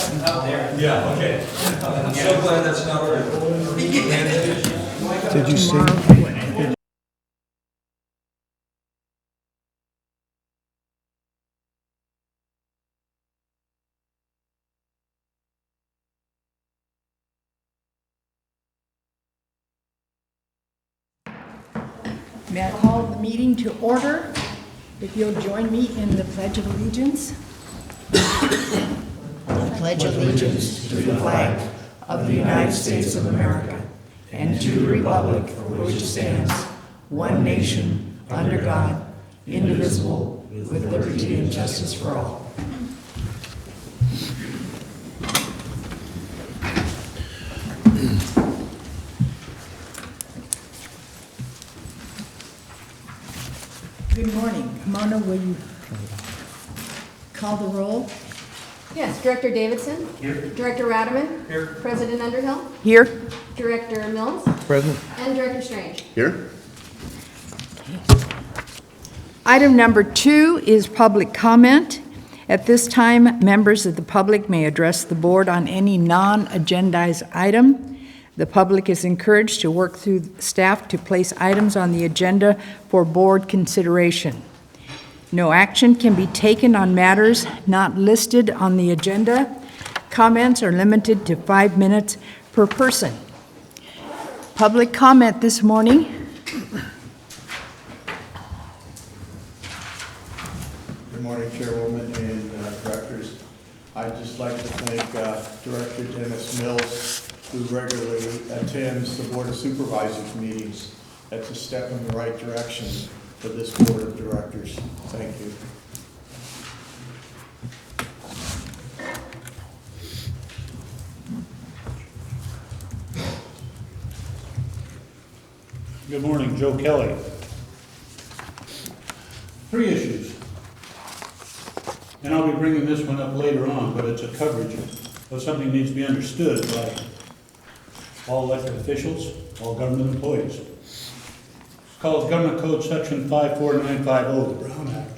Out there. Yeah, okay. I'm so glad that's not right. Did you see? May I call the meeting to order? If you'll join me in the Pledge of Allegiance. I pledge allegiance to the flag of the United States of America and to the republic for which it stands, one nation, under God, indivisible, with liberty and justice for all. Good morning. Mona, will you call the roll? Yes, Director Davidson. Here. Director Radaman. Here. President Underhill. Here. Director Mills. Present. And Director Strange. Here. Item number 2 is public comment. At this time, members of the public may address the board on any non-agendized item. The public is encouraged to work through staff to place items on the agenda for board consideration. No action can be taken on matters not listed on the agenda. Comments are limited to 5 minutes per person. Public comment this morning. Good morning, Chairwoman and directors. I'd just like to thank Director Dennis Mills, who regularly attends the Board of Supervisors meetings. That's a step in the right direction for this Board of Directors. Thank you. Good morning, Joe Kelly. 3 issues. And I'll be bringing this one up later on, but it's a coverage of something that needs to be understood by all elected officials, all government employees. It's called Government Code Section 54950, the Brown Act.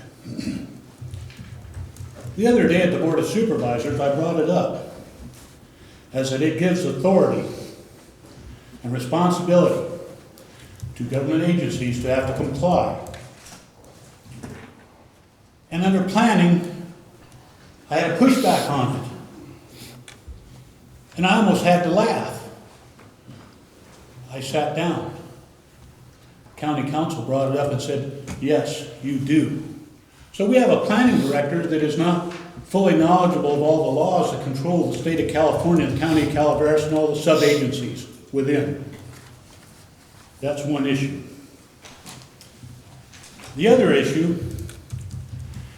The other day at the Board of Supervisors, I brought it up as that it gives authority and responsibility to government agencies to have to comply. And under planning, I had a pushback on it. And I almost had to laugh. I sat down. County Council brought it up and said, yes, you do. So we have a planning director that is not fully knowledgeable of all the laws that control the state of California, the county of Calaveras, and all the sub-agencies within. That's one issue. The other issue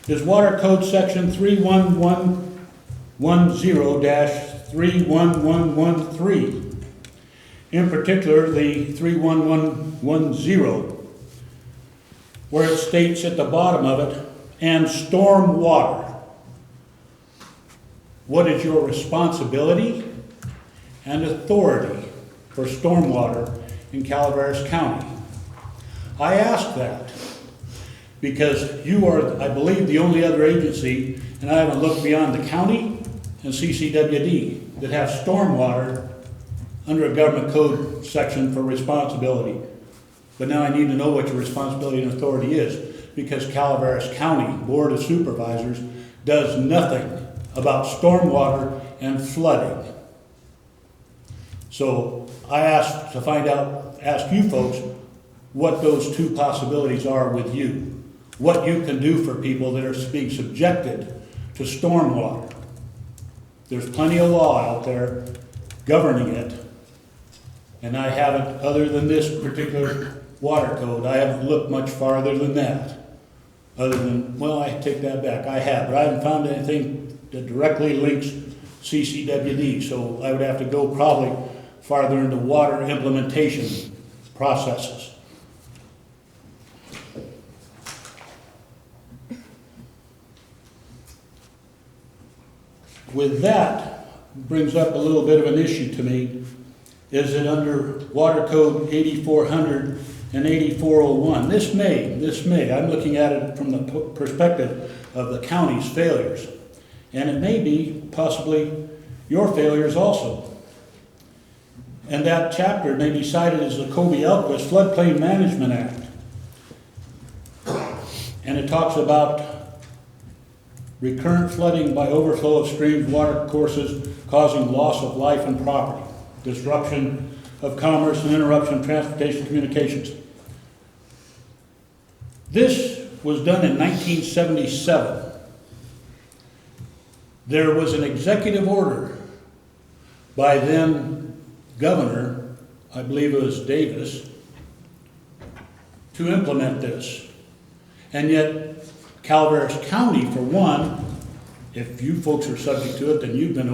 is Water Code Section 31110-31113. In particular, the 31110, where it states at the bottom of it, and storm water. What is your responsibility and authority for stormwater in Calaveras County? I ask that because you are, I believe, the only other agency, and I haven't looked beyond the county and CCWD, that have stormwater under a government code section for responsibility. But now I need to know what your responsibility and authority is, because Calaveras County Board of Supervisors does nothing about stormwater and flooding. So I asked to find out, ask you folks, what those 2 possibilities are with you. What you can do for people that are being subjected to stormwater. There's plenty of law out there governing it. And I haven't, other than this particular water code, I haven't looked much farther than that. Other than, well, I take that back, I have, but I haven't found anything that directly links CCWD, so I would have to go probably farther into water implementation processes. With that, brings up a little bit of an issue to me, is that under Water Code 8400 and 8401, this may, I'm looking at it from the perspective of the county's failures, and it may be possibly your failures also. And that chapter may be cited as the Colby-Elquist Floodplain Management Act. And it talks about recurrent flooding by overflow of streams, water courses causing loss of life and property, disruption of commerce and interruption of transportation communications. This was done in 1977. There was an executive order by then Governor, I believe it was Davis, to implement this. And yet, Calaveras County, for one, if you folks are subject to it, then you've been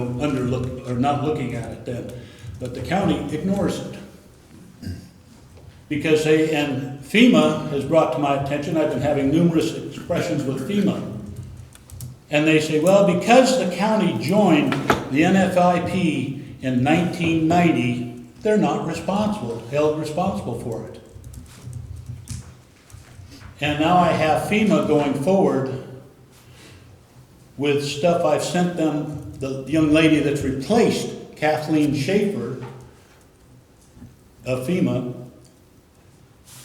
not looking at it then. But the county ignores it. Because and FEMA has brought to my attention, I've been having numerous expressions with FEMA. And they say, well, because the county joined the NFIP in 1990, they're not held responsible for it. And now I have FEMA going forward with stuff I've sent them, the young lady that's replaced Kathleen Schaefer of FEMA,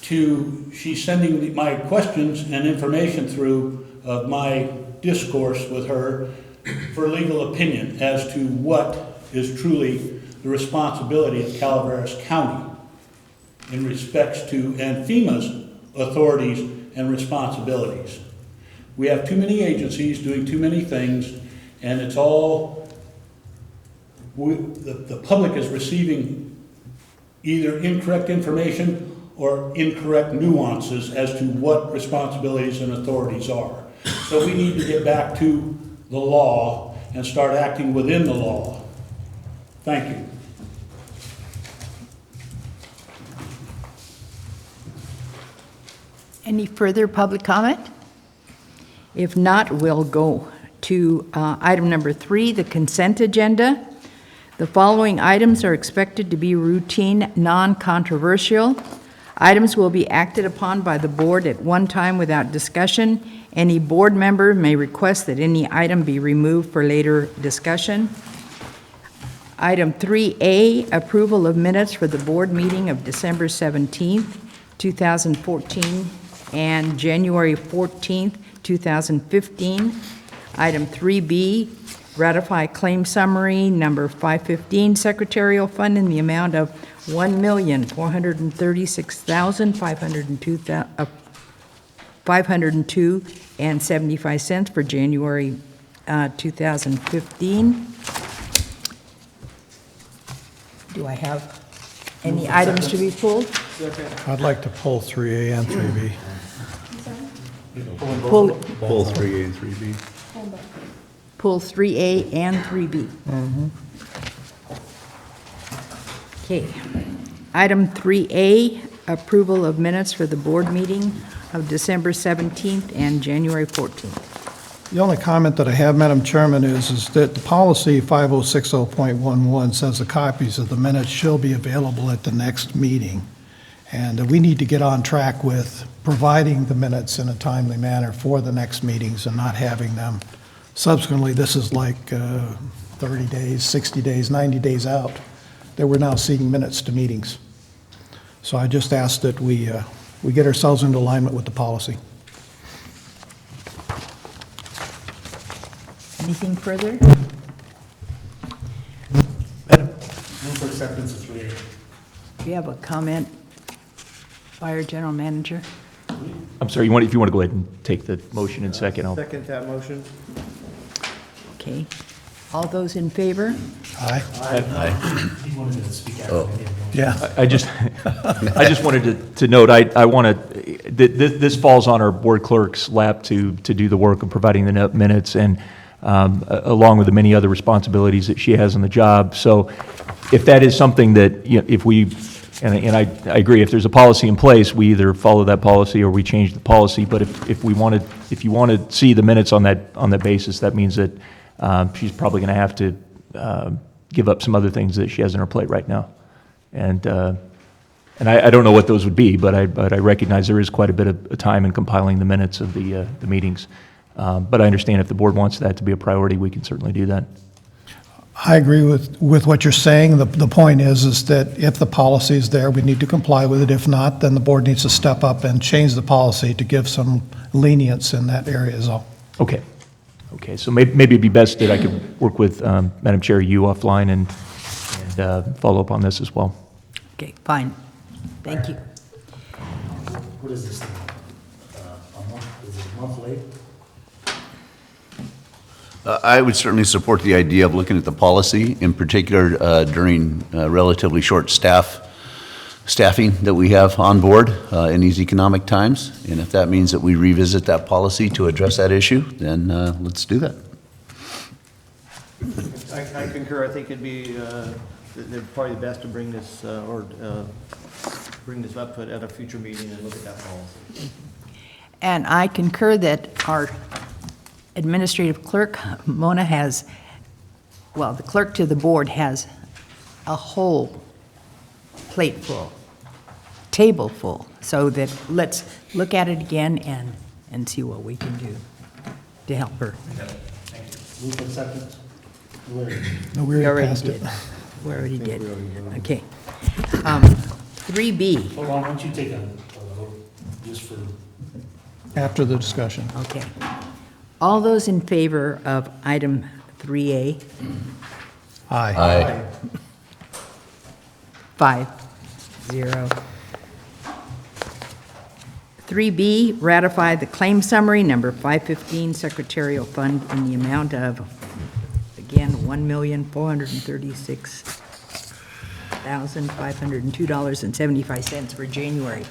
she's sending my questions and information through of my discourse with her for legal opinion as to what is truly the responsibility of Calaveras County in respects to, and FEMA's authorities and responsibilities. We have too many agencies doing too many things, and it's all, the public is receiving either incorrect information or incorrect nuances as to what responsibilities and authorities are. So we need to get back to the law and start acting within the law. Thank you. Any further public comment? If not, we'll go to item number 3, the consent agenda. The following items are expected to be routine, non-controversial. Items will be acted upon by the board at one time without discussion. Any board member may request that any item be removed for later discussion. Item 3A, approval of minutes for the board meeting of December 17th, 2014, and January 14th, 2015. Item 3B, ratify claim summary number 515, secretarial fund in the amount of $1,436,502.75 for January 2015. Do I have any items to be pulled? I'd like to pull 3A and 3B. Pull Pull 3A and 3B. Pull 3A and 3B. Okay. Item 3A, approval of minutes for the board meeting of December 17th and January 14th. The only comment that I have, Madam Chairman, is that the policy 5060.11 says the copies of the minutes shall be available at the next meeting. And we need to get on track with providing the minutes in a timely manner for the next meetings and not having them subsequently. This is like 30 days, 60 days, 90 days out that we're now seeing minutes to meetings. So I just ask that we get ourselves into alignment with the policy. Anything further? Move for acceptance of 3A. Do you have a comment by our general manager? I'm sorry, if you want to go ahead and take the motion in second, I'll. Second that motion. Okay. All those in favor? Aye? He wanted to speak after me. Yeah. I just wanted to note, I want to, this falls on our board clerk's lap to do the work of providing the minutes, and along with the many other responsibilities that she has on the job. So if that is something that, if we, and I agree, if there's a policy in place, we either follow that policy or we change the policy. But if you want to see the minutes on that basis, that means that she's probably going to have to give up some other things that she has on her plate right now. And I don't know what those would be, but I recognize there is quite a bit of time in compiling the minutes of the meetings. But I understand if the board wants that to be a priority, we can certainly do that. I agree with what you're saying. The point is that if the policy is there, we need to comply with it. If not, then the board needs to step up and change the policy to give some lenience in that area is all. Okay. Okay, so maybe it'd be best that I could work with Madam Chair, you offline and follow up on this as well. Okay, fine. Thank you. What is this thing? A month, is it a month late? I would certainly support the idea of looking at the policy, in particular during relatively short staffing that we have on board in these economic times. And if that means that we revisit that policy to address that issue, then let's do that. I concur. I think it'd be, they're probably best to bring this, bring this up at a future meeting and look at that policy. And I concur that our administrative clerk, Mona, has, well, the clerk to the board has a whole plate full, table full, so that let's look at it again and see what we can do to help her. Move for acceptance? Where? No, we We already passed it. did. We already did. Okay. 3B, Hold on, why don't you take a vote, just for, After the discussion. okay. All those in favor of item 3A? Aye. 5-0. 3B, ratify the claim summary, number 515, Secretarial Fund, in the amount of, again, $1,436,502.75 for January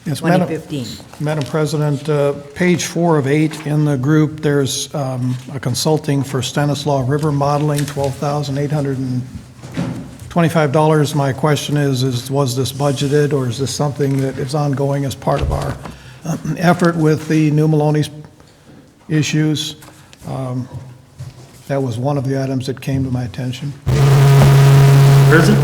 Yes, Madam- 2015. Madam President, page 4 of 8 in the group, there's a consulting for Stanislaus River modeling, $12,825. My question is, was this budgeted, or is this something that is ongoing as part of our effort with the New Maloney's issues? That was one of the items that came to my attention. where is it?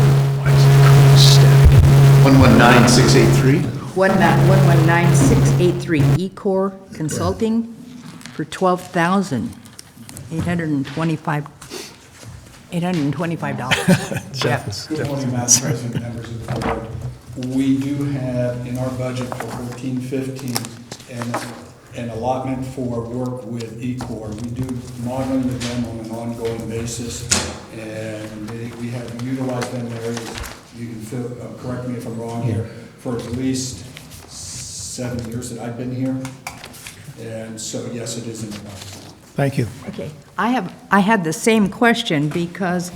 119683? 119683, Ecor Consulting for $12,825. Jeff Yeah. Good morning, Madam President, members of the board. We do have in our budget for 14-15 an allotment for work with Ecor. We do modeling with them on an ongoing basis, and we have utilized them in areas, you can correct me if I'm wrong here, for at least 7 years that I've been here. And so, yes, it is in the budget. Thank you. Okay, I had the same question because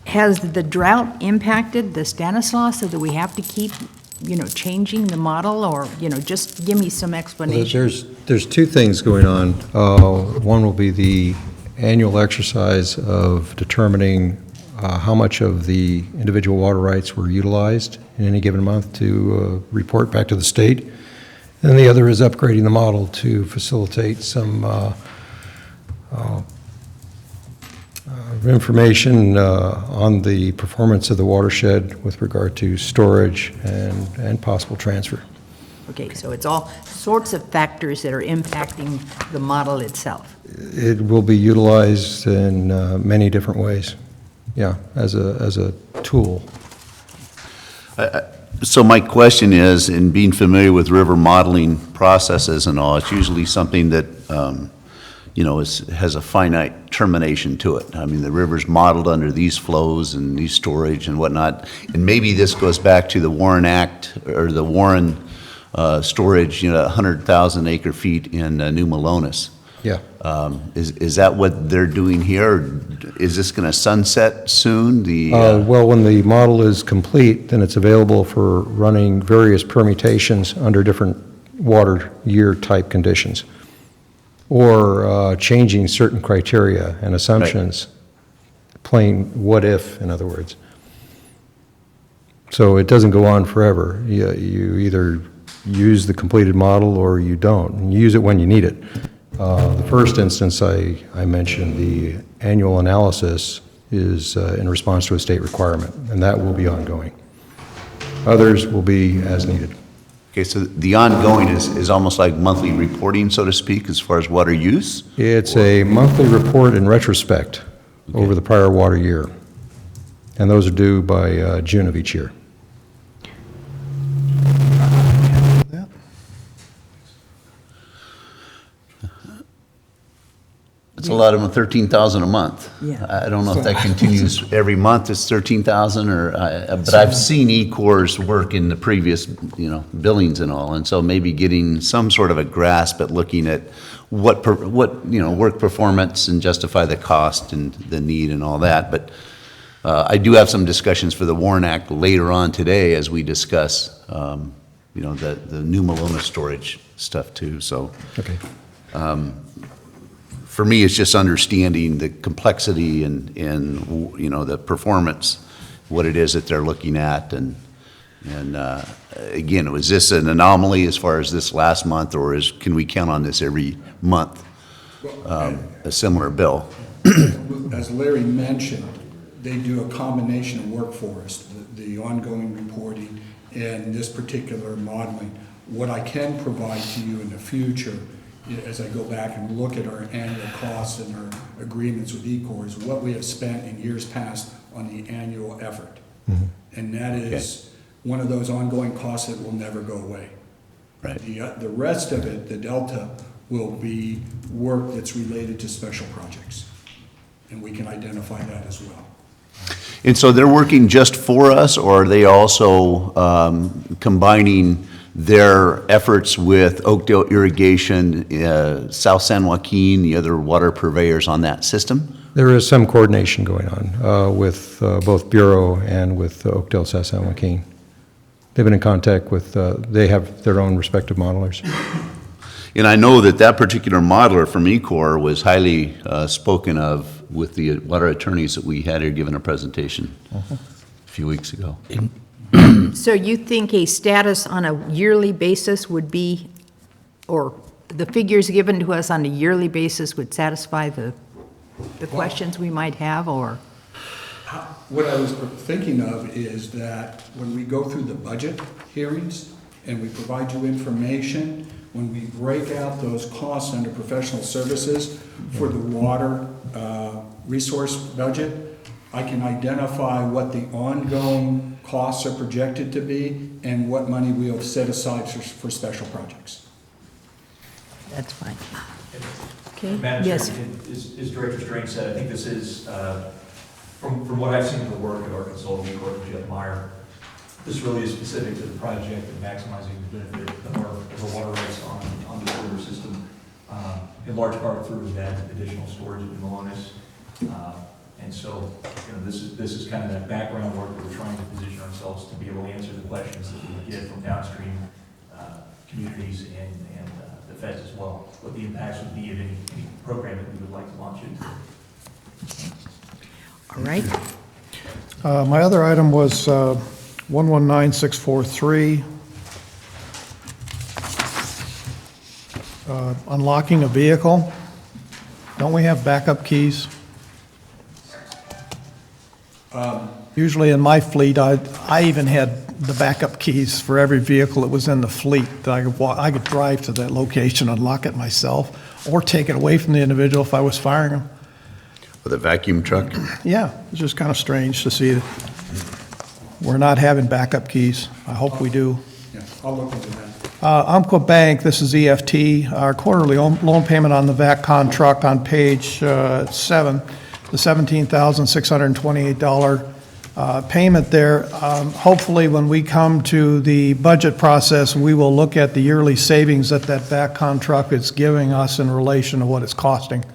has the drought impacted the Stanislaus so that we have to keep, changing the model, or, just give me some explanation? There's two things going on. One will be the annual exercise of determining how much of the individual water rights were utilized in any given month to report back to the state. And the other is upgrading the model to facilitate some information on the performance of the watershed with regard to storage and possible transfer. Okay, so it's all sorts of factors that are impacting the model itself. It will be utilized in many different ways, yeah, as a tool. So my question is, in being familiar with river modeling processes and all, it's usually something that, has a finite termination to it. I mean, the river's modeled under these flows and these storage and whatnot. And maybe this goes back to the Warren Act, or the Warren storage, 100,000 acre feet in New Melones. Yeah. Is that what they're doing here? Or is this going to sunset soon? Well, when the model is complete, then it's available for running various permutations under different water year type conditions, or changing certain criteria and assumptions, plain what if, in other words. So it doesn't go on forever. You either use the completed model or you don't, and you use it when you need it. The first instance I mentioned, the annual analysis, is in response to a state requirement, and that will be ongoing. Others will be as needed. Okay, so the ongoing is almost like monthly reporting, so to speak, as far as water use? It's a monthly report in retrospect over the prior water year. And those are due by June of each year. It's a lot of them, 13,000 a month. Yeah. I don't know if that continues every month, it's 13,000, or, but I've seen E-Corps work in the previous, billings and all, and so maybe getting some sort of a grasp at looking at what work performance and justify the cost and the need and all that, but I do have some discussions for the Warren Act later on today as we discuss, the new Malona storage stuff too, so. Okay. For me, it's just understanding the complexity and the performance, what it is that they're looking at, and again, was this an anomaly as far as this last month, or can we count on this every month, a similar bill? As Larry mentioned, they do a combination of work for us, the ongoing reporting and this particular modeling. What I can provide to you in the future, as I go back and look at our annual costs and our agreements with E-Corps, is what we have spent in years past on the annual effort. Mm-hmm. And that is one of those ongoing costs that will never go away. Right. The rest of it, the delta, will be work that's related to special projects. And we can identify that as well. And so they're working just for us, or are they also combining their efforts with Oakdale Irrigation, South San Joaquin, the other water purveyors on that system? There is some coordination going on with both Bureau and with Oakdale, South San Joaquin. They've been in contact with, they have their own respective modelers. And I know that particular modeler from E-Corps was highly spoken of with the water attorneys that we had here giving a presentation a few weeks ago. So you think a status on a yearly basis would be, or the figures given to us on a yearly basis would satisfy the questions we might have, or? What I was thinking of is that when we go through the budget hearings and we provide you information, when we break out those costs under professional services for the water resource budget, I can identify what the ongoing costs are projected to be and what money we have set aside for special projects. That's fine. Okay, Madam yes. Chair, as Director Strange said, I think this is, from what I've seen of the work of our consultant, Jeff Meyer, this really is specific to the project and maximizing the benefit of our water rights on the river system, in large part through that additional storage at Malones. And so, this is kind of that background work that we're trying to position ourselves to be able to answer the questions that we get from downstream communities and the feds as well, what the impacts would be of any program that we would like to launch into. All right. My other item was 119643, unlocking a vehicle. Don't we have backup keys? Usually in my fleet, I even had the backup keys for every vehicle that was in the fleet, that I could drive to that location, unlock it myself, or take it away from the individual if I was firing them. With a vacuum truck? Yeah, it's just kind of strange to see that we're not having backup keys. I hope we do. Yeah, I'll look into that. Umpqua Bank, this is EFT, our quarterly loan payment on the VACCON truck on page 7, the $17,628 payment there. Hopefully, when we come to the budget process, we will look at the yearly savings that VACCON truck is giving us in relation to what it's costing.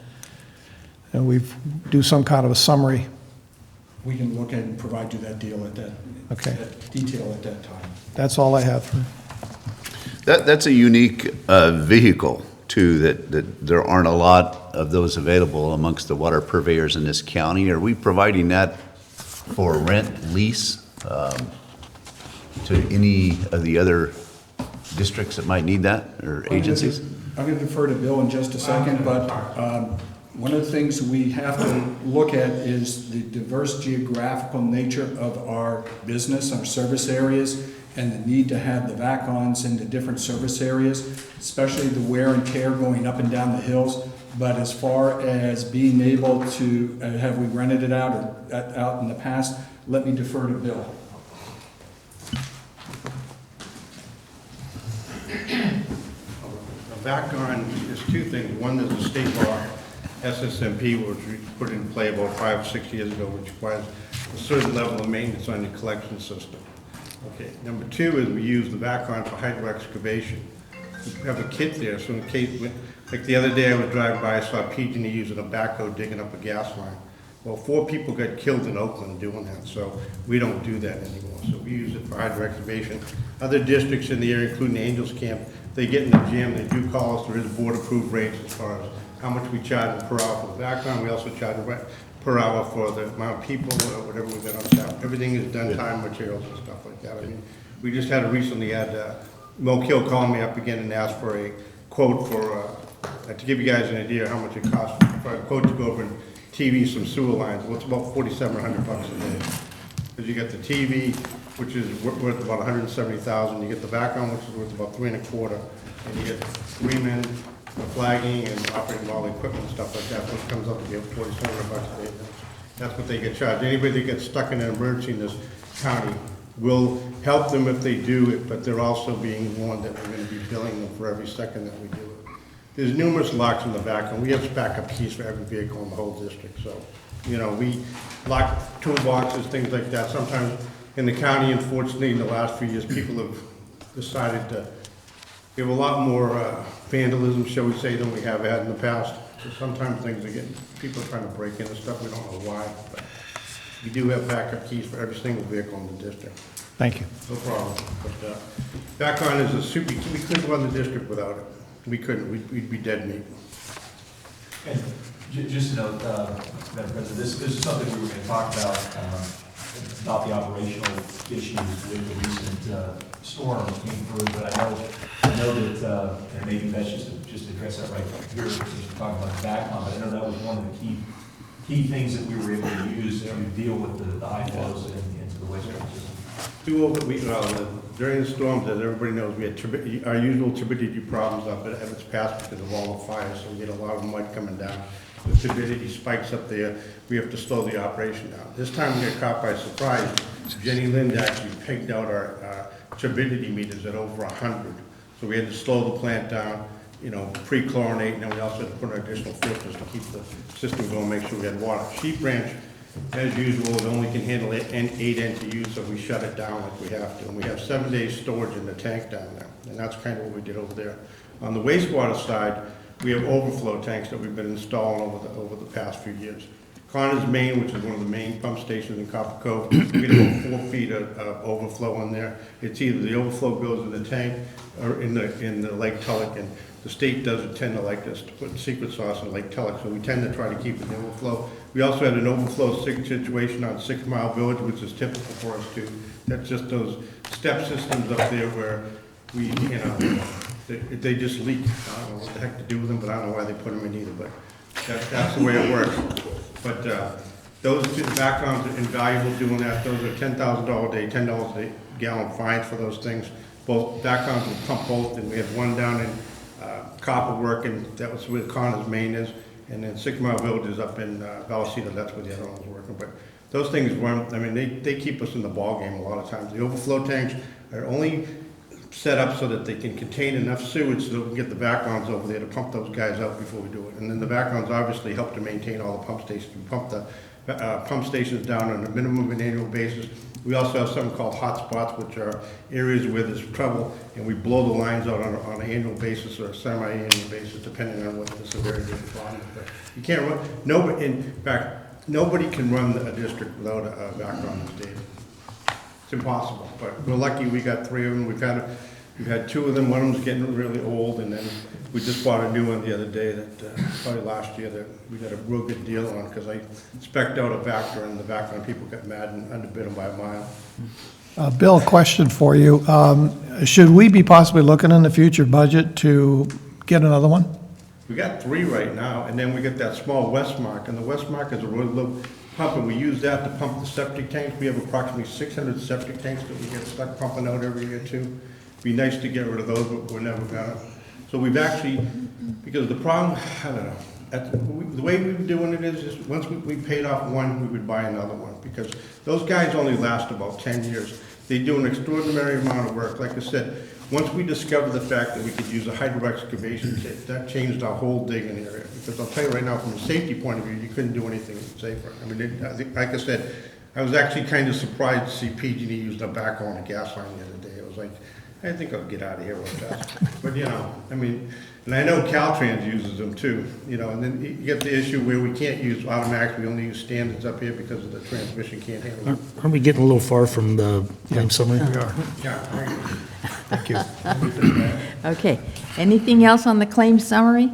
And we do some kind of a summary. We can look at and provide you that deal at that, that detail at that time. That's all I have. That's a unique vehicle, too, that there aren't a lot of those available amongst the water purveyors in this county. Are we providing that for rent, lease, to any of the other districts that might need that, or agencies? I'm going to defer to Bill in just a second, but one of the things we have to look at is the diverse geographical nature of our business, our service areas, and the need to have the vac-ons in the different service areas, especially the wear and tear going up and down the hills. But as far as being able to, have we rented it out or out in the past, let me defer to Bill. A vac-on is two things. One is the state law, SSMP, which we put in play about 5 or 6 years ago, which requires a certain level of maintenance on your collection system. Okay, number two is we use the vac-on for hydro excavation. We have a kit there, so in case, like the other day I was driving by, I saw PG&E using a backhoe digging up a gas line. Well, 4 people got killed in Oakland doing that, so we don't do that anymore. So we use it for hydro excavation. Other districts in the area, including the Angels Camp, they get in a jam, they do call us, there is board-approved rates as far as how much we charge per hour for the background. We also charge per hour for the amount of people, whatever we got on staff. Everything is done, time, materials, and stuff like that. I mean, we just recently had Mo Kill call me up again and ask for a quote for, to give you guys an idea how much it costs for a quote to go over and TV some sewer lines. Well, it's about $4,700 a day. Because you get the TV, which is worth about $170,000. You get the background, which is worth about $3 1/4, and you get 3 men, the flagging and operating all the equipment and stuff like that, which comes up to be $4,700 a day. That's what they get charged. Anybody that gets stuck in an emergency in this county, will help them if they do it, but they're also being warned that we're going to be billing them for every second that we do it. There's numerous locks in the back, and we have backup keys for every vehicle in the whole district. So, you know, we lock toolboxes, things like that. Sometimes in the county, unfortunately, in the last few years, people have decided to give a lot more vandalism, shall we say, than we have had in the past. So sometimes things are getting, people are trying to break into stuff, we don't know why. But we do have backup keys for every single vehicle in the district. Thank you. No problem. But back-on is a super, we couldn't run the district without it. We couldn't, we'd be dead meat. And just to note, Madam President, this is something we were going to talk about the operational issues with the recent storm that came through, but I know that, and maybe that's just address that right here, since we're talking about the backcom, but I know that was one of the key things that we were able to use to deal with the high flows into the wastewater system. During the storms, as everybody knows, we had our usual turbidity problems up at Evans Pass because of all the fires, so we get a lot of mud coming down. The turbidity spikes up there, we have to slow the operation down. This time we got caught by surprise. Jenny Lind actually pegged out our turbidity meters at over 100. So we had to slow the plant down, you know, pre-chlorinate, and then we also had to put in additional filters to keep the system going, make sure we had water. Sheep Ranch, as usual, it only can handle 8 NTUs, so we shut it down like we have to. And we have 7 days storage in the tank down there, and that's kind of what we did over there. On the wastewater side, we have overflow tanks that we've been installing over the past few years. Connors, Maine, which is one of the main pump stations in Copper Cove, we get about 4 feet of overflow in there. It's either the overflow goes in the tank or in the Lake Tulloch, and the state doesn't tend to like us to put secret sauce in Lake Tulloch, so we tend to try to keep it in overflow. We also had an overflow situation on 6 Mile Village, which is typical for us too. That's just those step systems up there where we, you know, they just leak. I don't know what the heck to do with them, but I don't know why they put them in either, but that's the way it works. But those two backgrounds are invaluable doing that. Those are $10,000 a day, $10 a gallon fines for those things. Both backgrounds will pump both, and we have one down in Copper working, that was where Connors, Maine is, and then 6 Mile Village is up in Vallecito, that's where the other one's working. But those things run, I mean, they keep us in the ballgame a lot of times. The overflow tanks are only set up so that they can contain enough sewage so that we can get the backgrounds over there to pump those guys out before we do it. And then the backgrounds obviously help to maintain all the pump stations. We pump the pump stations down on a minimum and annual basis. We also have something called hot spots, which are areas where there's trouble, and we blow the lines out on an annual basis or a semi-annual basis, depending on what the severity of the problem is. But you can't run, nobody, in fact, nobody can run a district without a background these days. It's impossible, but we're lucky we got 3 of them. We've had 2 of them. One of them's getting really old, and then we just bought a new one the other day that probably last year that we got a real good deal on because I spec'd out a Vector, and the background people got mad and underbid them by a mile. Bill, question for you. Should we be possibly looking in the future budget to get another one? We got 3 right now, and then we get that small Westmark, and the Westmark is a really low, pumping, we use that to pump the septic tanks. We have approximately 600 septic tanks that we get stuck pumping out every year too. Be nice to get rid of those, but we're never gonna. So we've actually, because the problem, I don't know, the way we've been doing it is once we paid off one, we would buy another one, because those guys only last about 10 years. They do an extraordinary amount of work. Like I said, once we discovered the fact that we could use a hydro excavation kit, that changed our whole digging area. Because I'll tell you right now, from a safety point of view, you couldn't do anything safer. I mean, I think, like I said, I was actually kind of surprised to see PG&E used a backhoe on a gas line the other day. It was like, I think I'll get out of here with that. But, you know, I mean, and I know Caltrans uses them too, you know, and then you get the issue where we can't use automatics, we only use standards up here because of the transmission can't handle it. Aren't we getting a little far from the claim summary? Yeah, Thank you. Okay. Anything else on the claim summary?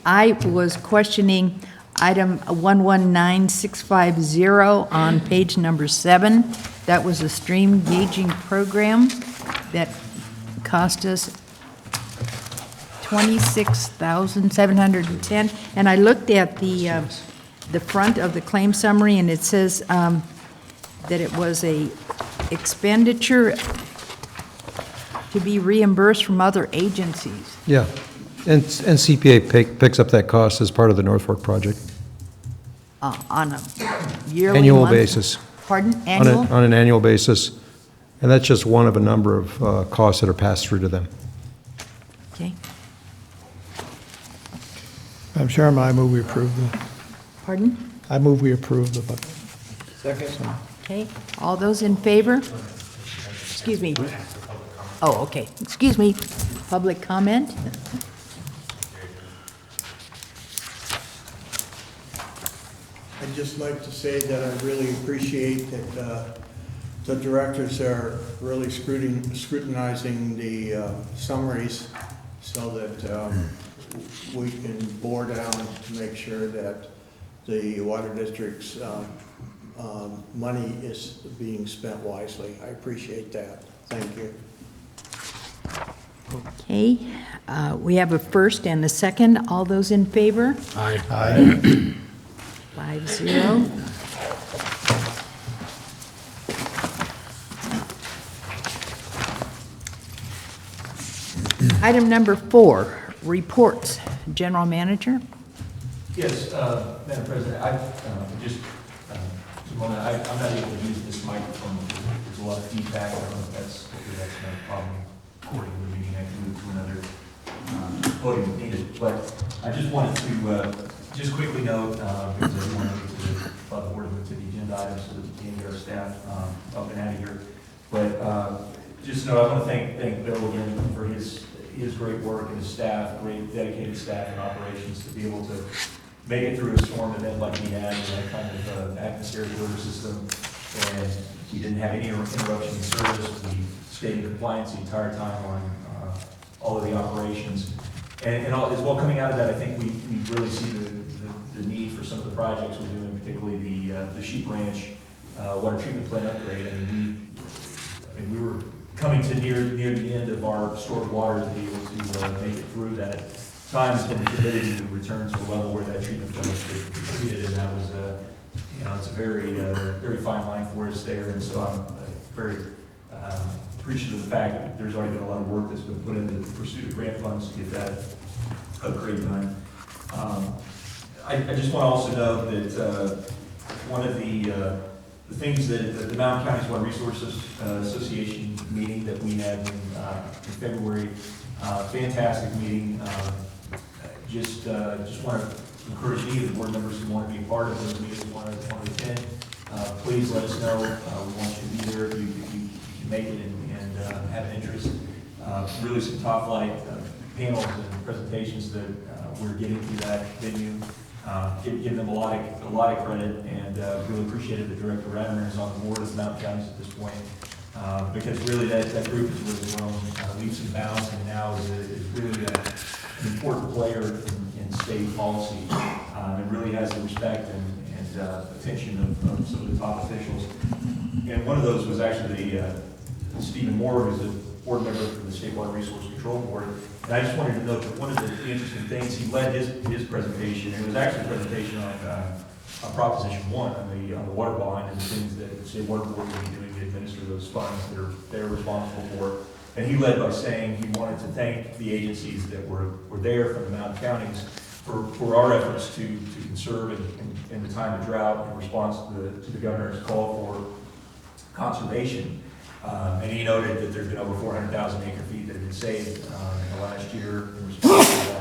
I was questioning item 119650 on page number 7. That was a stream gauging program that cost us $26,710. And I looked at the front of the claim summary, and it says that it was a expenditure to be reimbursed from other agencies. Yeah, and CPA picks up that cost as part of the North Fork project. On a yearly, Annual monthly- basis. Pardon, annual? On an annual basis, and that's just one of a number of costs that are passed through to them. Okay, Madam Chairman, I move we approve pardon? I move we approve the budget. Okay, all those in favor? Excuse me. Oh, okay, excuse me. Public comment? I'd just like to say that I really appreciate that the directors are really scrutinizing the summaries so that we can bore down to make sure that the water district's money is being spent wisely. I appreciate that. Thank you. Okay, we have a first and a second. All those in favor? Aye. 5-0. Item number 4, reports. General Manager? Yes, Madam President, I'm not able to use this microphone. There's a lot of feedback. I don't know if that's not a problem according to the meeting. I can move to another podium if needed. But I just wanted to just quickly note, because I want to board to the agenda items so that we can get our staff up and out of here. But just know I want to thank Bill again for his great work and his staff, great dedicated staff and operations to be able to make it through a storm event like we had, that kind of atmospheric water system. And we didn't have any interruption in service. We stayed in compliance the entire time on all of the operations. And as well, coming out of that, I think we really see the need for some of the projects we're doing, particularly the Sheep Ranch water treatment plant upgrade. I mean, we were coming to near the end of our stored water to be able to make it through that. Time has been committed to return to a level where that treatment plant was completed, and that was it's a very fine line for us there. And so I'm very appreciative of the fact that there's already been a lot of work that's been put into the pursuit of grant funds to get that upgrade done. I just want to also note that one of the things that the Mountain Counties Water Resources Association meeting that we had in February, fantastic meeting. Just want to encourage any of the board members who want to be a part of those meetings, want to attend. Please let us know. We want you to be there if you can make it and have an interest. Really some top flight panels and presentations that we're getting through that venue. Give them a lot of credit, and really appreciated that Director Radner is on the board of the Mountain Counties at this point, because really that group has really grown leaps and bounds, and now is really an important player in state policy. It really has the respect and attention of some of the top officials. And one of those was actually Stephen Moore, who's a board member for the State Water Resource Control Board. And I just wanted to note that one of the interesting things, he led his presentation, and it was actually a presentation on on Proposition 1, on the water bond, and the things that the state water board will be doing to administer those funds that they're responsible for. And he led by saying he wanted to thank the agencies that were there from the mountain counties for our efforts to conserve in the time of drought in response to the governor's call for conservation. And he noted that there's been over 400,000 acre feet that have been saved in the last year in response to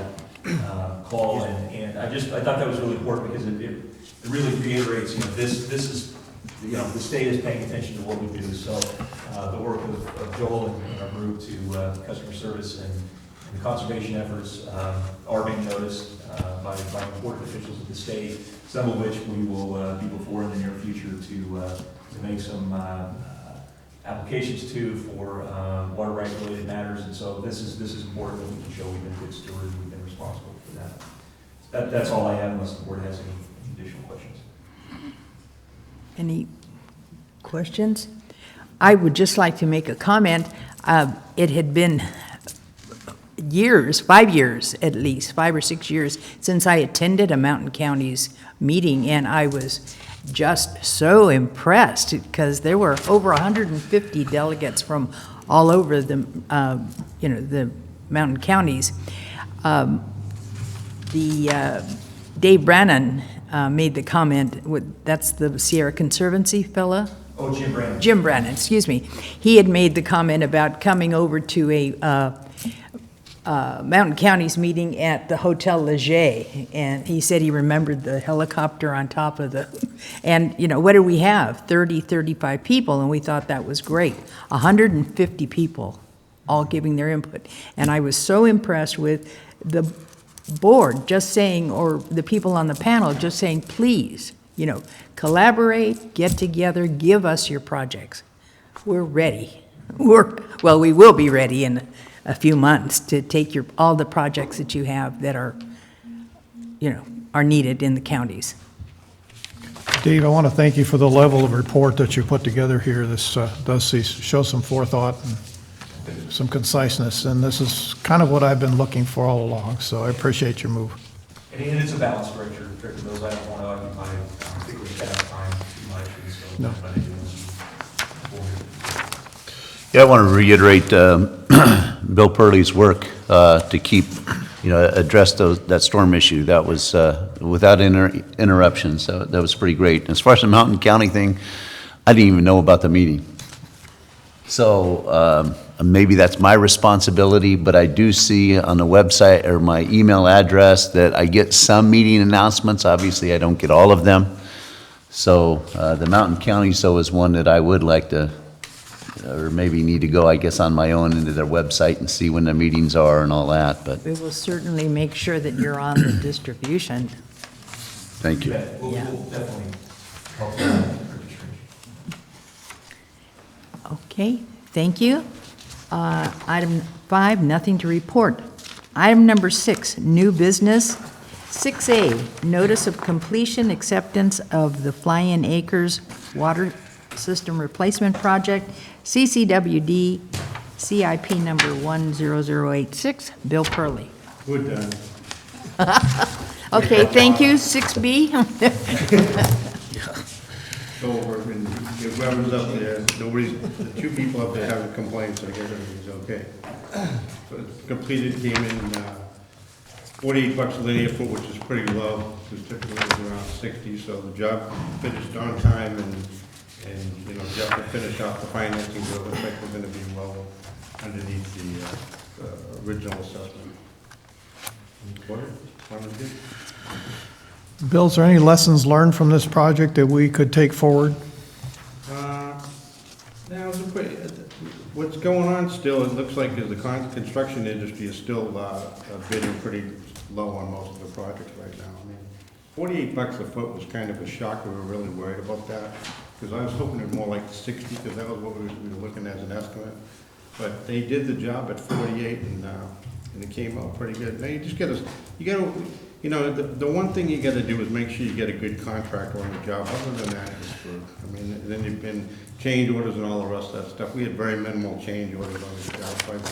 that call. And I thought that was really important because it really reiterates, this is, the state is paying attention to what we do. So the work of Joel and our group to customer service and the conservation efforts are being noticed by important officials of the state, some of which we will be before in the near future to make some applications to for water rights related matters. And so this is important that we can show we've been good stewards and we've been responsible for that. That's all I have unless the board has any additional questions. Any questions? I would just like to make a comment. It had been years, 5 years at least, 5 or 6 years, since I attended a Mountain Counties meeting, and I was just so impressed because there were over 150 delegates from all over the, the mountain counties. Dave Brannon made the comment, that's the Sierra Conservancy fella? Oh, Jim Brannon. Jim Brannon, excuse me. He had made the comment about coming over to a Mountain Counties meeting at the Hotel Leger, and he said he remembered the helicopter on top of the, and what did we have? 35 people, and we thought that was great. 150 people all giving their input. And I was so impressed with the board just saying, or the people on the panel just saying, please, collaborate, get together, give us your projects. We're ready. We will be ready in a few months to take all the projects that you have that are, are needed in the counties. Dave, I want to thank you for the level of report that you put together here. This does show some forethought and some conciseness, and this is kind of what I've been looking for all along, so I appreciate your move. And it's a balance, Director Mills. I don't want to occupy particularly staff time too much, and so No. that's what I do. Yeah, I want to reiterate Bill Purley's work to keep, address that storm issue. That was without interruption, so that was pretty great. As far as the Mountain County thing, I didn't even know about the meeting. So maybe that's my responsibility, but I do see on the website or my email address that I get some meeting announcements. Obviously, I don't get all of them. So the Mountain County is one that I would like to, or maybe need to go, I guess, on my own into their website and see when the meetings are and all that, but We will certainly make sure that you're on the distribution. thank you. We'll Yeah. definitely help you with registration. Okay, thank you. Item 5, nothing to report. Item number 6, new business. 6A, notice of completion acceptance of the Fly-In Acres Water System Replacement Project, CCWD, CIP number 10086. Bill Purley. We're done. Okay, thank you. 6B. So, and whoever's up there, the 2 people up there haven't complained, so I guess everything's okay. So it's completed, came in $48 a linear foot, which is pretty low, because typically it's around 60, so the job finished on time, and Jeff will finish off the financing, so it looks like we're gonna be well underneath the original assessment. What? Bill, is there any lessons learned from this project that we could take forward? Now, what's going on still, it looks like the construction industry is still bidding pretty low on most of the projects right now. I mean, $48 a foot was kind of a shock. We were really worried about that, because I was hoping it was more like 60, because that was what we were looking at as an estimate. But they did the job at 48, and it came out pretty good. Now, the one thing you gotta do is make sure you get a good contractor on the job. Other than that, it's good. I mean, then you've been change orders and all the rest of that stuff. We had very minimal change orders on the job, probably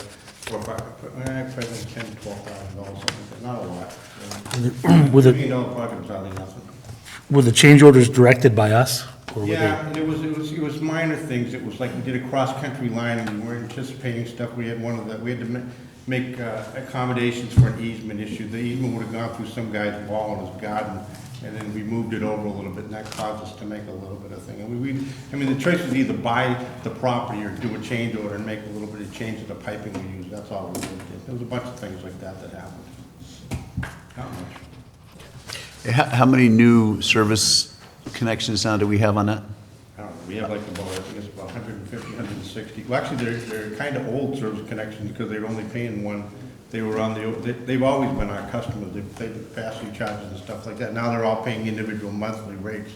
$10,000 to $12,000, something, not a lot. With $1 a, million project was hardly nothing. Were the change orders directed by us? Or were they- Yeah, and it was minor things. It was like we did a cross-country line and we weren't anticipating stuff. We had we had to make accommodations for an easement issue. The easement would have gone through some guy's wall in his garden, and then we moved it over a little bit, and that caused us to make a little bit of thing. And I mean, the choice was either buy the property or do a change order and make a little bit of change to the piping we use. That's all we really did. There was a bunch of things like that happened. Not much. How many new service connections now do we have on that? I don't know, we have like about, I think it's about 150, 160. Well, actually, they're kind of old service connections because they were only paying one. They were on they've always been our customers. They've paid the capacity charges and stuff like that. Now they're all paying individual monthly rates.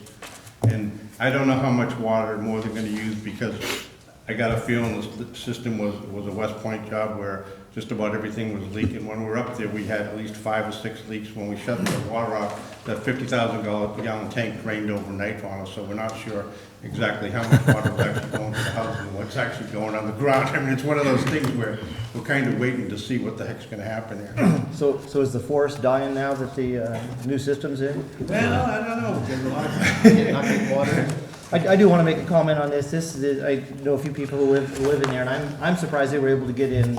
And I don't know how much water more they're gonna use because I got a feeling the system was a West Point job where just about everything was leaking. When we were up there, we had at least 5 or 6 leaks. When we shut the water off, that 50,000 gallon tank drained overnight on us, so we're not sure exactly how much water was actually going to the house and what's actually going on the ground. I mean, it's one of those things where we're kind of waiting to see what the heck's gonna happen here. So is the forest dying now that the new system's in? Well, I don't know. There's a lot of Not getting water? I do want to make a comment on this. I know a few people who live in there, and I'm surprised they were able to get in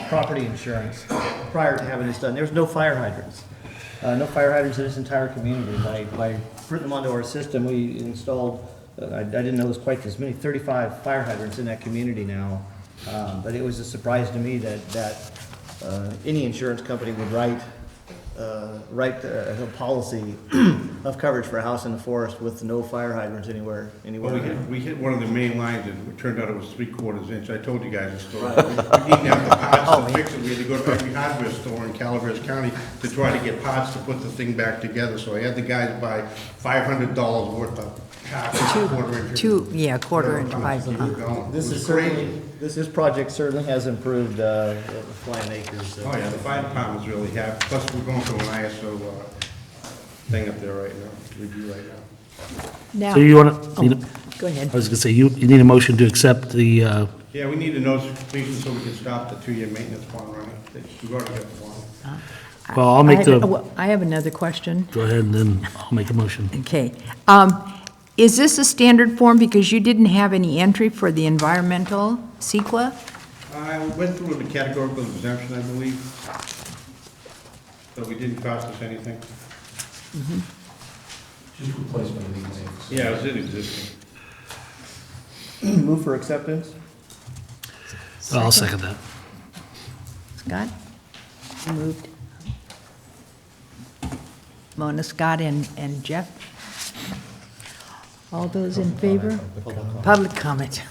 property insurance prior to having this done. There's no fire hydrants. No fire hydrants in this entire community. By putting them onto our system, we installed, I didn't know it was quite as many, 35 fire hydrants in that community now. But it was a surprise to me that any insurance company would write a policy of coverage for a house in the forest with no fire hydrants anywhere. Well, we hit one of the main lines, and it turned out it was 3/4 inch. I told you guys the story. We didn't have the parts to fix it. We had to go to every hardware store in Calaveras County to try to get parts to put the thing back together. So I had the guys buy $500 worth of parts, quarter-inch pipe. This project certainly has improved Flying Acres. Oh, yeah, the fire department's really happy. Plus, we're going through an ISO thing up there right now, review right now. Now, So you want to, go ahead. I was going to say, you need a motion to accept the, Yeah, we need a notice of completion so we can stop the 2-year maintenance bond running. We've already got the bond. well, I'll make I have another question. go ahead and then I'll make a motion. Okay. Is this a standard form because you didn't have any entry for the environmental CEQA? I went through the categorical exemption, I believe. So we didn't cost us anything. Just replacement of these things. Yeah, it was in existing. Move for acceptance? I'll second that. Scott? Moved. Mona, Scott, and Jeff? All those in favor? Public comment.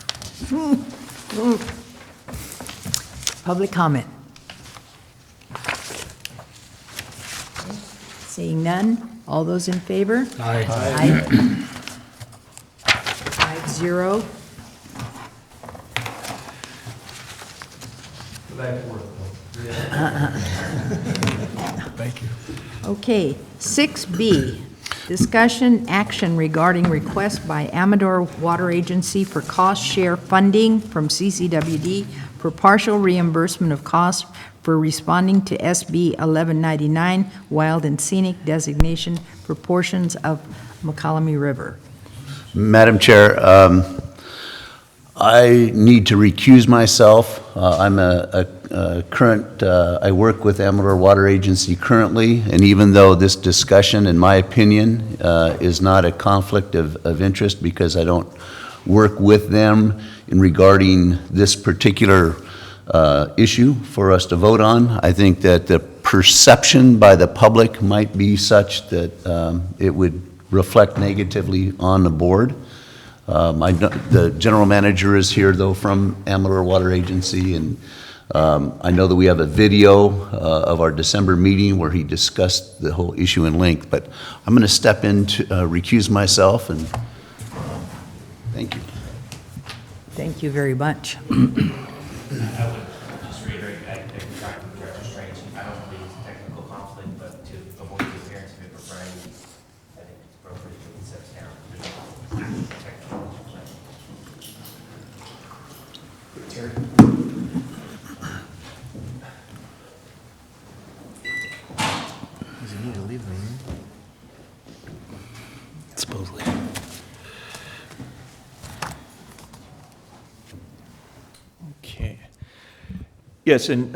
Public comment. Seeing none, all those in favor? Aye. Aye. 5-0. Thank you. Okay, 6B, discussion action regarding request by Amador Water Agency for cost share funding from CCWD for partial reimbursement of costs for responding to SB 1199 Wild and Scenic Designation for portions of McCallum River. Madam Chair, I need to recuse myself. I'm a current, I work with Amador Water Agency currently, and even though this discussion, in my opinion, is not a conflict of interest because I don't work with them in regarding this particular issue for us to vote on, I think that the perception by the public might be such that it would reflect negatively on the board. The general manager is here, though, from Amador Water Agency, and I know that we have a video of our December meeting where he discussed the whole issue in length, but I'm going to step in to recuse myself, and thank you. Thank you very much. I would just reiterate, I agree with Director Strange. I don't believe it's a technical conflict, but to avoid the appearance of impropriety, I think it's appropriate to put steps down. There's no technical conflict. Does he need to leave the room? supposedly. Okay. Yes, and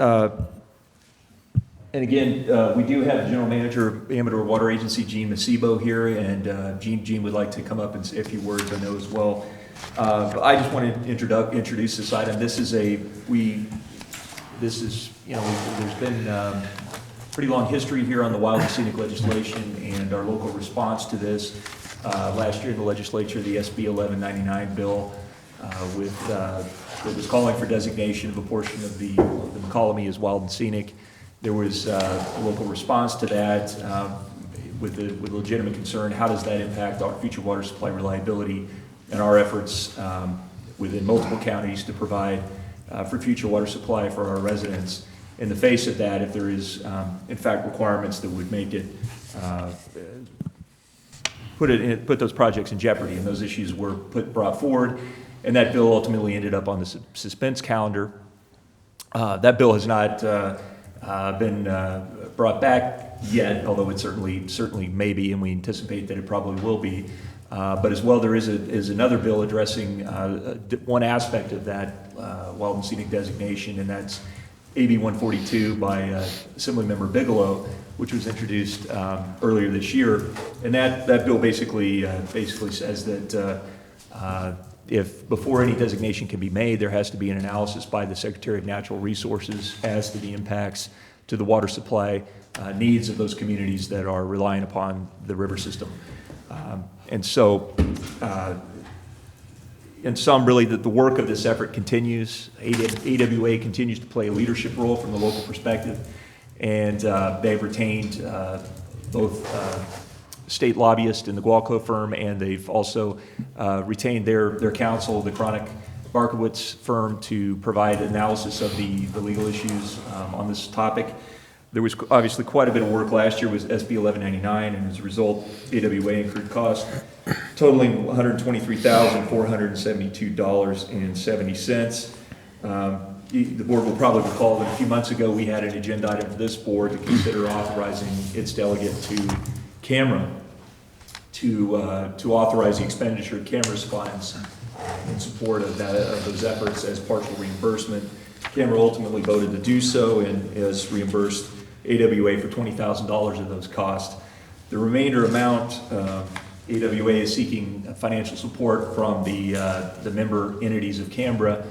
again, we do have the General Manager of Amador Water Agency, Gene Masibo, here, and Gene would like to come up and say a few words, I know, as well. But I just want to introduce this item. This is, there's been pretty long history here on the wild and scenic legislation and our local response to this. Last year in the legislature, the SB 1199 bill that was calling for designation of a portion of the McCallamy as wild and scenic. There was a local response to that with legitimate concern. How does that impact our future water supply reliability and our efforts within multiple counties to provide for future water supply for our residents? In the face of that, if there is, in fact, requirements that would make it put those projects in jeopardy, and those issues were brought forward, and that bill ultimately ended up on the suspense calendar. That bill has not been brought back yet, although it certainly may be, and we anticipate that it probably will be. But as well, there is another bill addressing one aspect of that wild and scenic designation, and that's AB 142 by Assemblymember Bigelow, which was introduced earlier this year. And that bill basically says that if before any designation can be made, there has to be an analysis by the Secretary of Natural Resources as to the impacts to the water supply needs of those communities that are relying upon the river system. And so, in sum, really, the work of this effort continues. AWA continues to play a leadership role from the local perspective, and they've retained both state lobbyists in the Gualco firm, and they've also retained their counsel, the Chronic Barkowitz firm, to provide analysis of the legal issues on this topic. There was obviously quite a bit of work last year with SB 1199, and as a result, AWA incurred costs totaling $123,472.70. The board will probably recall that a few months ago we had an agenda item for this board to consider authorizing its delegate to CAMRA to authorize the expenditure of CAMRA's funds in support of those efforts as partial reimbursement. CAMRA ultimately voted to do so and has reimbursed AWA for $20,000 of those costs. The remainder amount, AWA is seeking financial support from the member entities of CAMRA,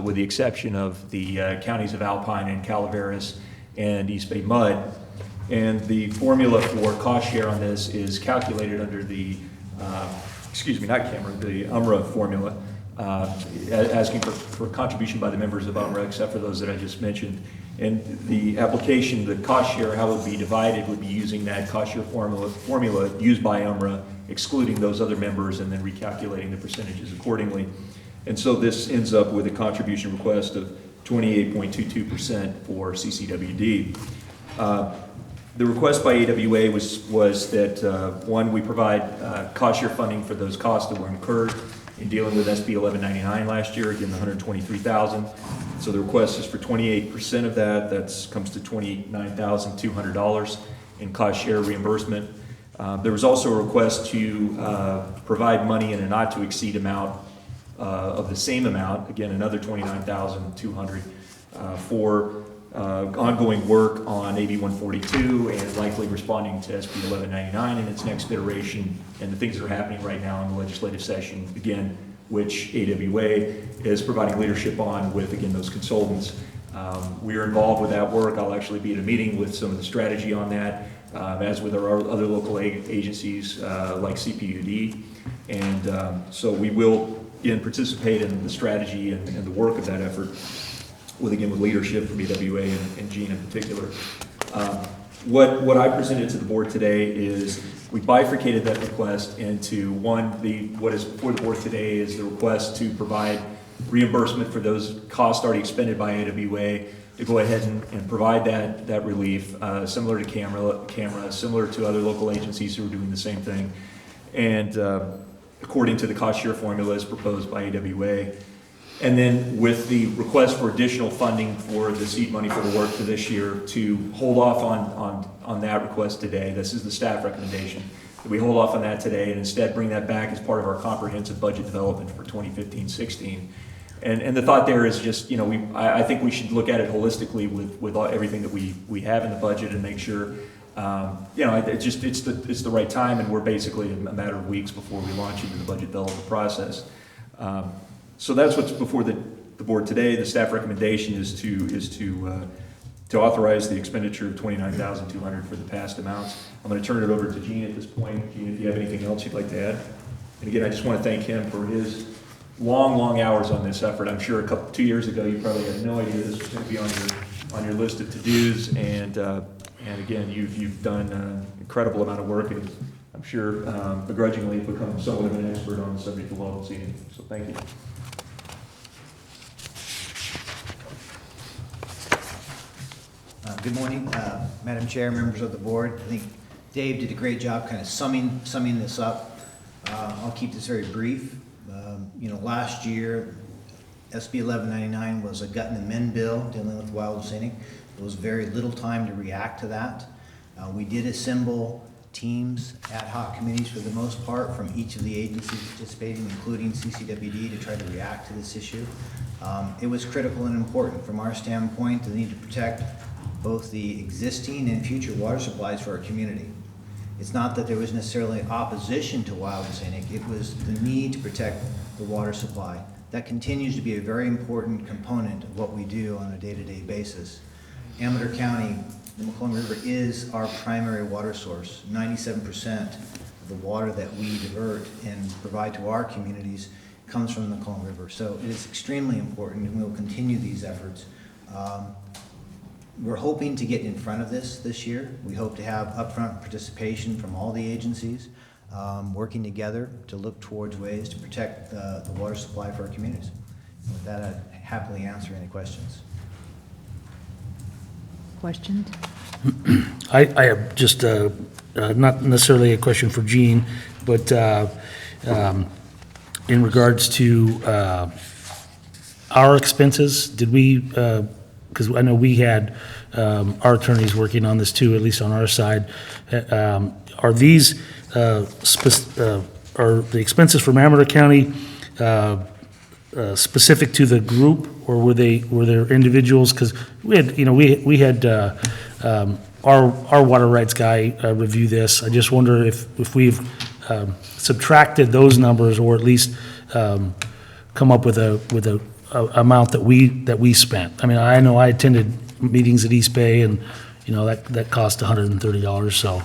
with the exception of the counties of Alpine and Calaveras and East Bay Mud. And the formula for cost share on this is calculated under the, not CAMRA, the UMRA formula, asking for contribution by the members of UMRA, except for those that I just mentioned. And the application, the cost share, how it would be divided, would be using that cost share formula used by UMRA, excluding those other members, and then recalculating the percentages accordingly. And so this ends up with a contribution request of 28.22% for CCWD. The request by AWA was that, one, we provide cost share funding for those costs that were incurred in dealing with SB 1199 last year, again, the $123,000. So the request is for 28% of that. That comes to $29,200 in cost share reimbursement. There was also a request to provide money in a not to exceed amount of the same amount, again, another $29,200 for ongoing work on AB 142 and likely responding to SB 1199 in its next iteration, and the things that are happening right now in the legislative session, again, which AWA is providing leadership on with, again, those consultants. We are involved with that work. I'll actually be at a meeting with some of the strategy on that, as with our other local agencies like CCWD. And so we will, again, participate in the strategy and the work of that effort, with leadership from AWA and Gene in particular. What I presented to the board today is we bifurcated that request into one, what is before the board today is the request to provide reimbursement for those costs already expended by AWA, to go ahead and provide that relief, similar to CAMRA, similar to other local agencies who are doing the same thing, and according to the cost share formula as proposed by AWA. And then with the request for additional funding for the seed money for the work for this year, to hold off on that request today. This is the staff recommendation, that we hold off on that today and instead bring that back as part of our comprehensive budget development for 2015-16. And the thought there is just, you know, I think we should look at it holistically with everything that we have in the budget and make sure, you know, it's the right time, and we're basically a matter of weeks before we launch into the budget development process. So that's what's before the board today. The staff recommendation is to authorize the expenditure of $29,200 for the past amounts. I'm going to turn it over to Gene at this point. Gene, if you have anything else you'd like to add. And again, I just want to thank him for his long hours on this effort. I'm sure 2 years ago you probably had no idea this was going to be on your list of to-dos, and again, you've done an incredible amount of work, and I'm sure begrudgingly become somewhat of an expert on the subject of level seating. So thank you. Good morning, Madam Chair, members of the board. I think Dave did a great job kind of summing this up. I'll keep this very brief. You know, last year, SB 1199 was a gut and amend bill dealing with wild and scenic. There was very little time to react to that. We did assemble teams, ad hoc committees for the most part, from each of the agencies participating, including CCWD, to try to react to this issue. It was critical and important from our standpoint, the need to protect both the existing and future water supplies for our community. It's not that there was necessarily opposition to wild and scenic, it was the need to protect the water supply. That continues to be a very important component of what we do on a day-to-day basis. Amador County, the McClellan River is our primary water source. 97% of the water that we divert and provide to our communities comes from the McClellan River. So it is extremely important, and we will continue these efforts. We're hoping to get in front of this year. We hope to have upfront participation from all the agencies, working together to look towards ways to protect the water supply for our communities. And with that, I'd happily answer any questions. Questions? I have just, not necessarily a question for Gene, but in regards to our expenses, did we, because I know we had our attorneys working on this too, at least on our side. Are these, are the expenses from Amador County specific to the group, or were there individuals? Because we had, you know, we had our water rights guy review this. I just wonder if we've subtracted those numbers, or at least come up with a amount that we spent. I mean, I know I attended meetings at East Bay, and you know that cost $130. So,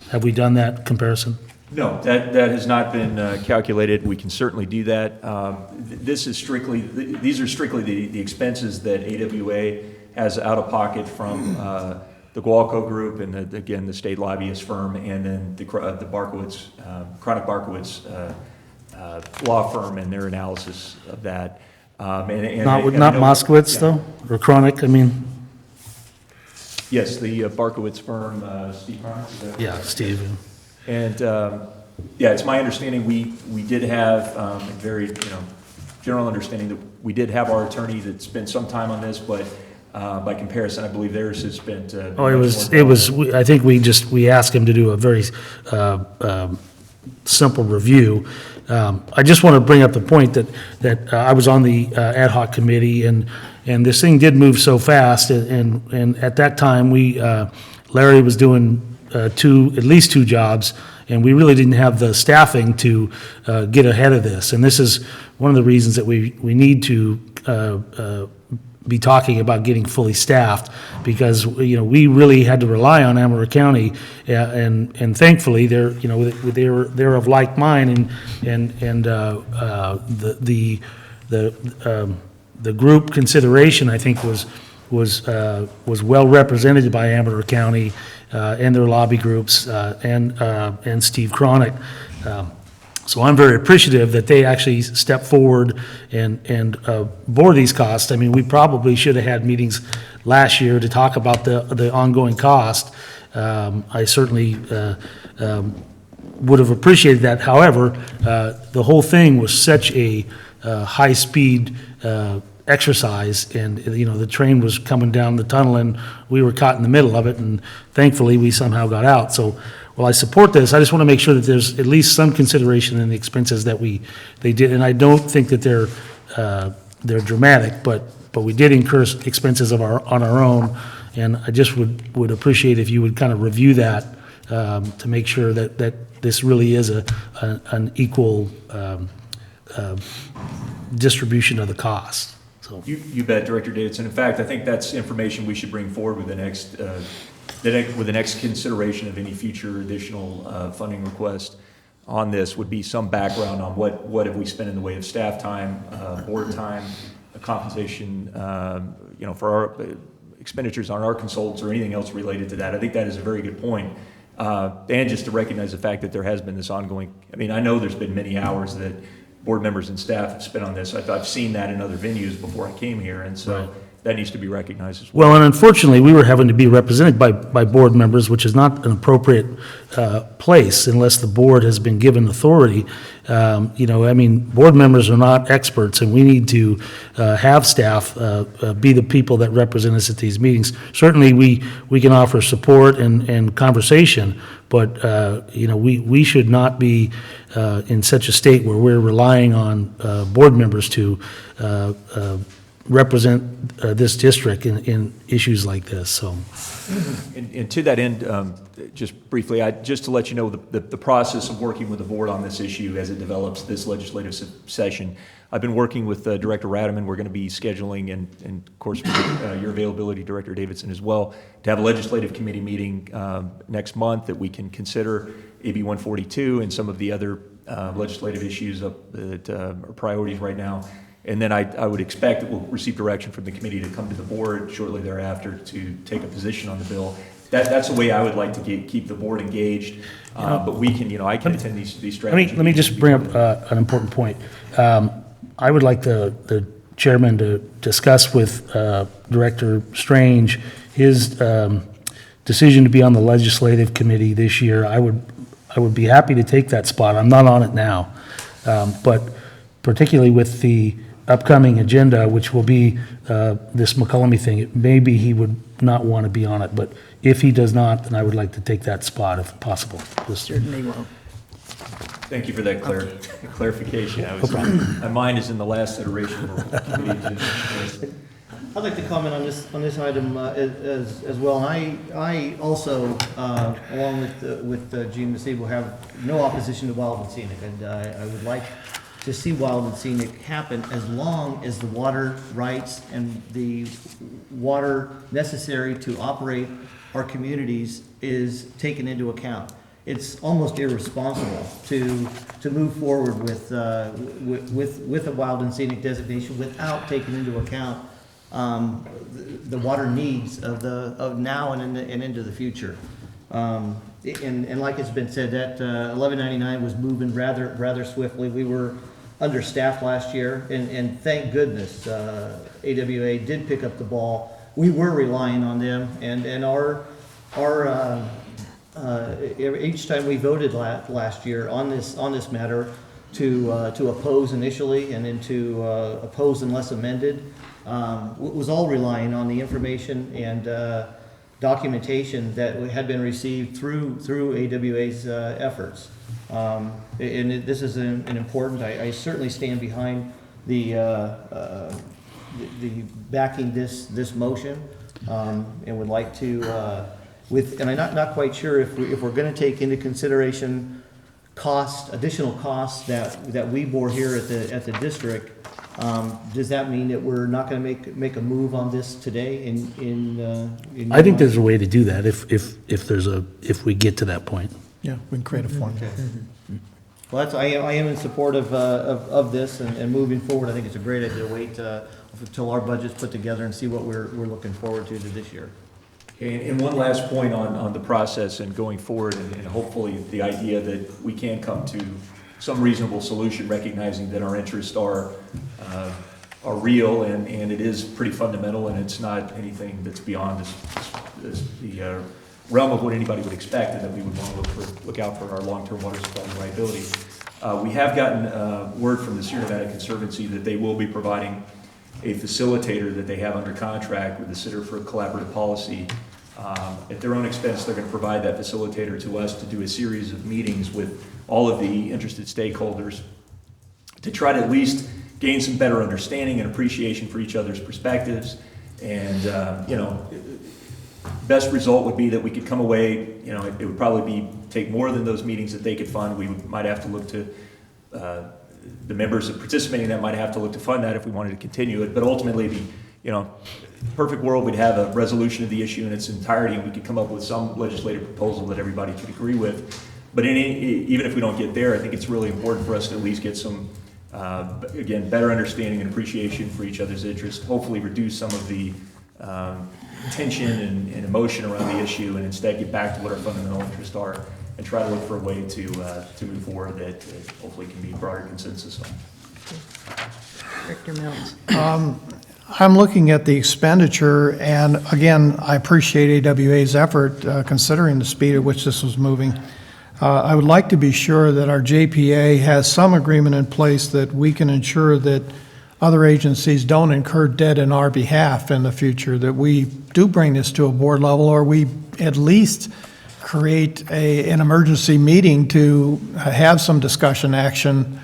have we done that comparison? No, that has not been calculated. We can certainly do that. These are strictly the expenses that AWA has out of pocket from the Gualco Group and again the state lobbyist firm, and then the Barkowitz, Chronic Barkowitz law firm and their analysis of that. Not Moskowitz, though, or Chronic. I mean, yes, the Barkowitz firm, Steve Chronic. Yeah, Steve. And yeah, it's my understanding we did have a very general understanding that we did have our attorney that spent some time on this, but by comparison, I believe theirs has spent. I think we asked him to do a very simple review. I just want to bring up the point that I was on the ad hoc committee, and this thing did move so fast, and at that time Larry was doing at least two jobs, and we really didn't have the staffing to get ahead of this. And this is one of the reasons that we need to be talking about getting fully staffed, because we really had to rely on Amador County, and thankfully they're of like mind, and the group consideration, I think, was well represented by Amador County and their lobby groups, and Steve Chronic. So I'm very appreciative that they actually stepped forward and bore these costs. I mean, we probably should have had meetings last year to talk about the ongoing cost. I certainly would have appreciated that. However, the whole thing was such a high-speed exercise, and the train was coming down the tunnel, and we were caught in the middle of it, and thankfully we somehow got out. So while I support this, I just want to make sure that there's at least some consideration in the expenses that they did, and I don't think that they're dramatic, but we did incur expenses on our own, and I just would appreciate if you would kind of review that to make sure that this really is an equal distribution of the cost. So You bet, Director Davidson. In fact, I think that's information we should bring forward with the next consideration of any future additional funding request on this, would be some background on what have we spent in the way of staff time, board time, compensation, for our expenditures on our consultants or anything else related to that. I think that is a very good point. And just to recognize the fact that there has been this ongoing, I know there's been many hours that board members and staff have spent on this. I've seen that in other venues before I came here, and so that needs to be recognized as well. Well, and unfortunately, we were having to be represented by board members, which is not an appropriate place unless the board has been given authority. Board members are not experts, and we need to have staff be the people that represent us at these meetings. Certainly, we can offer support and conversation, but, we should not be in such a state where we're relying on board members to represent this district in issues like this, so. And to that end, just briefly, just to let you know the process of working with the board on this issue as it develops this legislative session. I've been working with Director Radaman. We're going to be scheduling, and of course, with your availability, Director Davidson, as well, to have a legislative committee meeting next month that we can consider AB 142 and some of the other legislative issues that are priorities right now. And then I would expect that we'll receive direction from the committee to come to the board shortly thereafter to take a position on the bill. That's the way I would like to keep the board engaged. But we can, I can attend these strategies. Let me just bring up an important point. I would like the chairman to discuss with Director Strange his decision to be on the legislative committee this year. I would be happy to take that spot. I'm not on it now, but particularly with the upcoming agenda, which will be this McCollum thing, maybe he would not want to be on it, but if he does not, then I would like to take that spot if possible. Certainly will. Thank you for that clarification. My mind is in the last iteration of the committee. I'd like to comment on this item as well. And I also, along with Gene Masibo, have no opposition to Wild and Scenic, and I would like to see Wild and Scenic happen as long as the water rights and the water necessary to operate our communities is taken into account. It's almost irresponsible to move forward with a Wild and Scenic designation without taking into account the water needs of now and into the future. And like it's been said, that 1199 was moving rather swiftly. We were understaffed last year, and thank goodness AWA did pick up the ball. We were relying on them, and each time we voted last year on this matter to oppose initially and then to oppose unless amended, was all relying on the information and documentation that had been received through AWA's efforts. And this is an important. I certainly stand behind the backing this motion, and would like to and I'm not quite sure if we're going to take into consideration additional costs that we bore here at the district. Does that mean that we're not going to make a move on this today? I think there's a way to do that if we get to that point. Yeah, we can create a formula. Okay. Well, I am in support of this and moving forward. I think it's a great idea to wait until our budget's put together and see what we're looking forward to this year. Okay, and one last point on the process and going forward, and hopefully the idea that we can come to some reasonable solution, recognizing that our interests are real and it is pretty fundamental, and it's not anything that's beyond the realm of what anybody would expect, and that we would want to look out for our long-term water supply reliability. We have gotten word from the Sierra Nevada Conservancy that they will be providing a facilitator that they have under contract with the Center for Collaborative Policy At their own expense, they're going to provide that facilitator to us to do a series of meetings with all of the interested stakeholders to try to at least gain some better understanding and appreciation for each other's perspectives. And, best result would be that we could come away, it would probably take more than those meetings that they could fund. We might have to look to, the members that participating in that might have to look to fund that if we wanted to continue it. But ultimately, the perfect world, we'd have a resolution of the issue in its entirety, and we could come up with some legislative proposal that everybody could agree with. But even if we don't get there, I think it's really important for us to at least get some, again, better understanding and appreciation for each other's interests, hopefully reduce some of the tension and emotion around the issue, and instead get back to what our fundamental interests are and try to look for a way to move forward that hopefully can be broader consensus on. Director Mills. I'm looking at the expenditure, and again, I appreciate AWA's effort considering the speed at which this was moving. I would like to be sure that our JPA has some agreement in place that we can ensure that other agencies don't incur debt in our behalf in the future, that we do bring this to a board level, or we at least create an emergency meeting to have some discussion action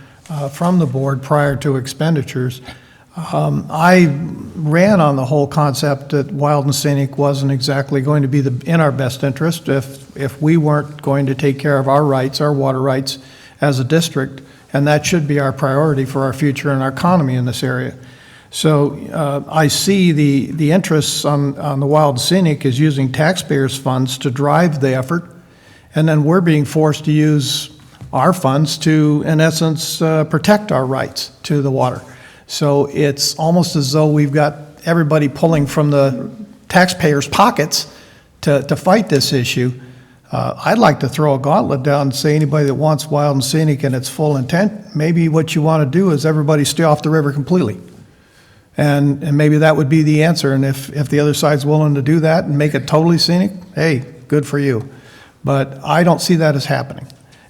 from the board prior to expenditures. I ran on the whole concept that Wild and Scenic wasn't exactly going to be in our best interest if we weren't going to take care of our rights, our water rights as a district, and that should be our priority for our future and our economy in this area. So I see the interests on the Wild and Scenic is using taxpayers' funds to drive the effort, and then we're being forced to use our funds to, in essence, protect our rights to the water. So it's almost as though we've got everybody pulling from the taxpayers' pockets to fight this issue. I'd like to throw a gauntlet down and say anybody that wants Wild and Scenic and its full intent, maybe what you want to do is everybody stay off the river completely. And maybe that would be the answer. And if the other side's willing to do that and make it totally scenic, hey, good for you. But I don't see that as happening.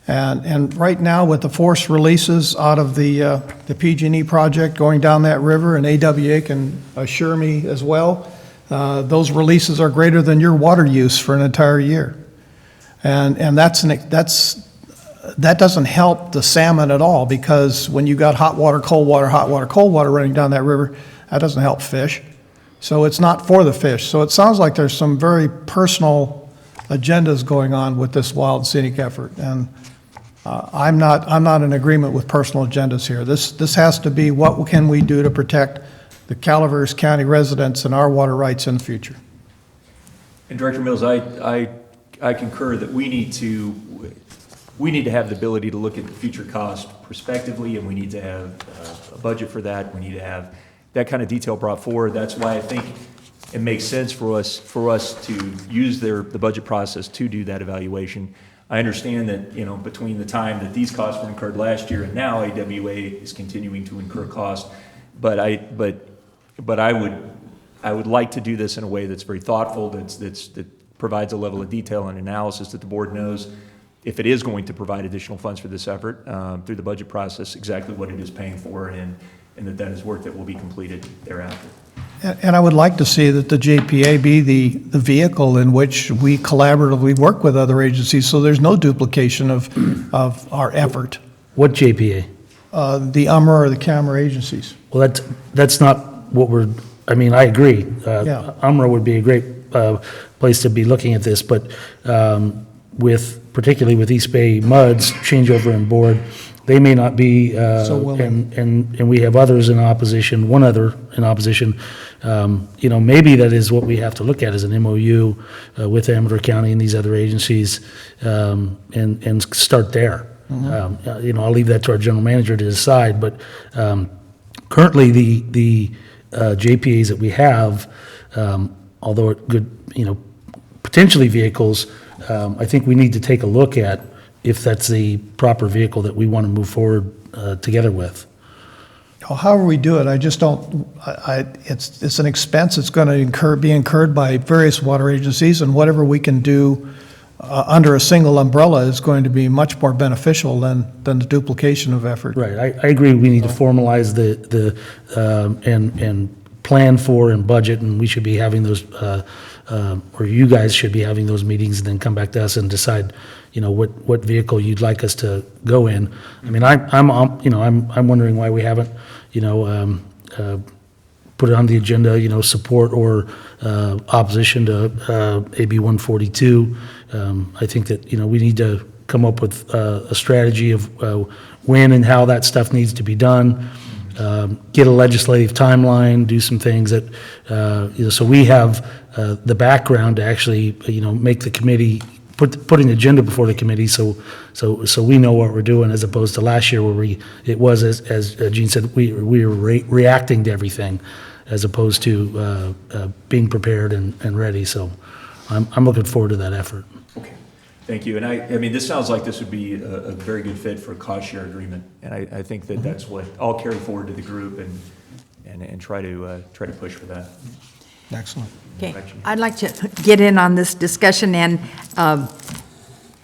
And right now, with the forced releases out of the PG&E project going down that river, and AWA can assure me as well, those releases are greater than your water use for an entire year. And that doesn't help the salmon at all, because when you got hot water, cold water running down that river, that doesn't help fish. So it's not for the fish. So it sounds like there's some very personal agendas going on with this Wild and Scenic effort. And I'm not in agreement with personal agendas here. This has to be what can we do to protect the Calaveras County residents and our water rights in the future. And Director Mills, I concur that we need to have the ability to look at the future cost prospectively, and we need to have a budget for that. We need to have that kind of detail brought forward. That's why I think it makes sense for us to use the budget process to do that evaluation. I understand that, between the time that these costs were incurred last year and now, AWA is continuing to incur costs. But I would like to do this in a way that's very thoughtful, that provides a level of detail and analysis that the board knows, if it is going to provide additional funds for this effort through the budget process, exactly what it is paying for, and that is work that will be completed thereafter. And I would like to see that the JPA be the vehicle in which we collaboratively work with other agencies, so there's no duplication of our effort. What JPA? The UMRA or the CAMRA agencies. Well, that's not what I agree. Yeah. UMRA would be a great place to be looking at this, but particularly with East Bay MUD's changeover in board, they may not be, So willing. and we have others in opposition, one other in opposition. Maybe that is what we have to look at as an MOU with Amador County and these other agencies, and start there. I'll leave that to our general manager to decide, but currently the JPAs that we have, although good, potentially vehicles, I think we need to take a look at if that's the proper vehicle that we want to move forward together with. However we do it, I just don't, it's an expense that's going to be incurred by various water agencies, and whatever we can do under a single umbrella is going to be much more beneficial than the duplication of effort. Right, I agree, we need to formalize and plan for and budget, and we should be having those, or you guys should be having those meetings, and then come back to us and decide, you know, what vehicle you'd like us to go in. I mean, I'm wondering why we haven't, you know, put it on the agenda, you know, support or opposition to AB 142. I think that, you know, we need to come up with a strategy of when and how that stuff needs to be done, get a legislative timeline, do some things that, you know, so we have the background to actually, you know, make the committee, put an agenda before the committee, so we know what we're doing, as opposed to last year where it was, as Gene said, we were reacting to everything, as opposed to being prepared and ready. So I'm looking forward to that effort. Okay, thank you. And I mean, this sounds like this would be a very good fit for a cost share agreement. And I think that that's what I'll carry forward to the group and try to push for that. Excellent. Okay, I'd like to get in on this discussion, and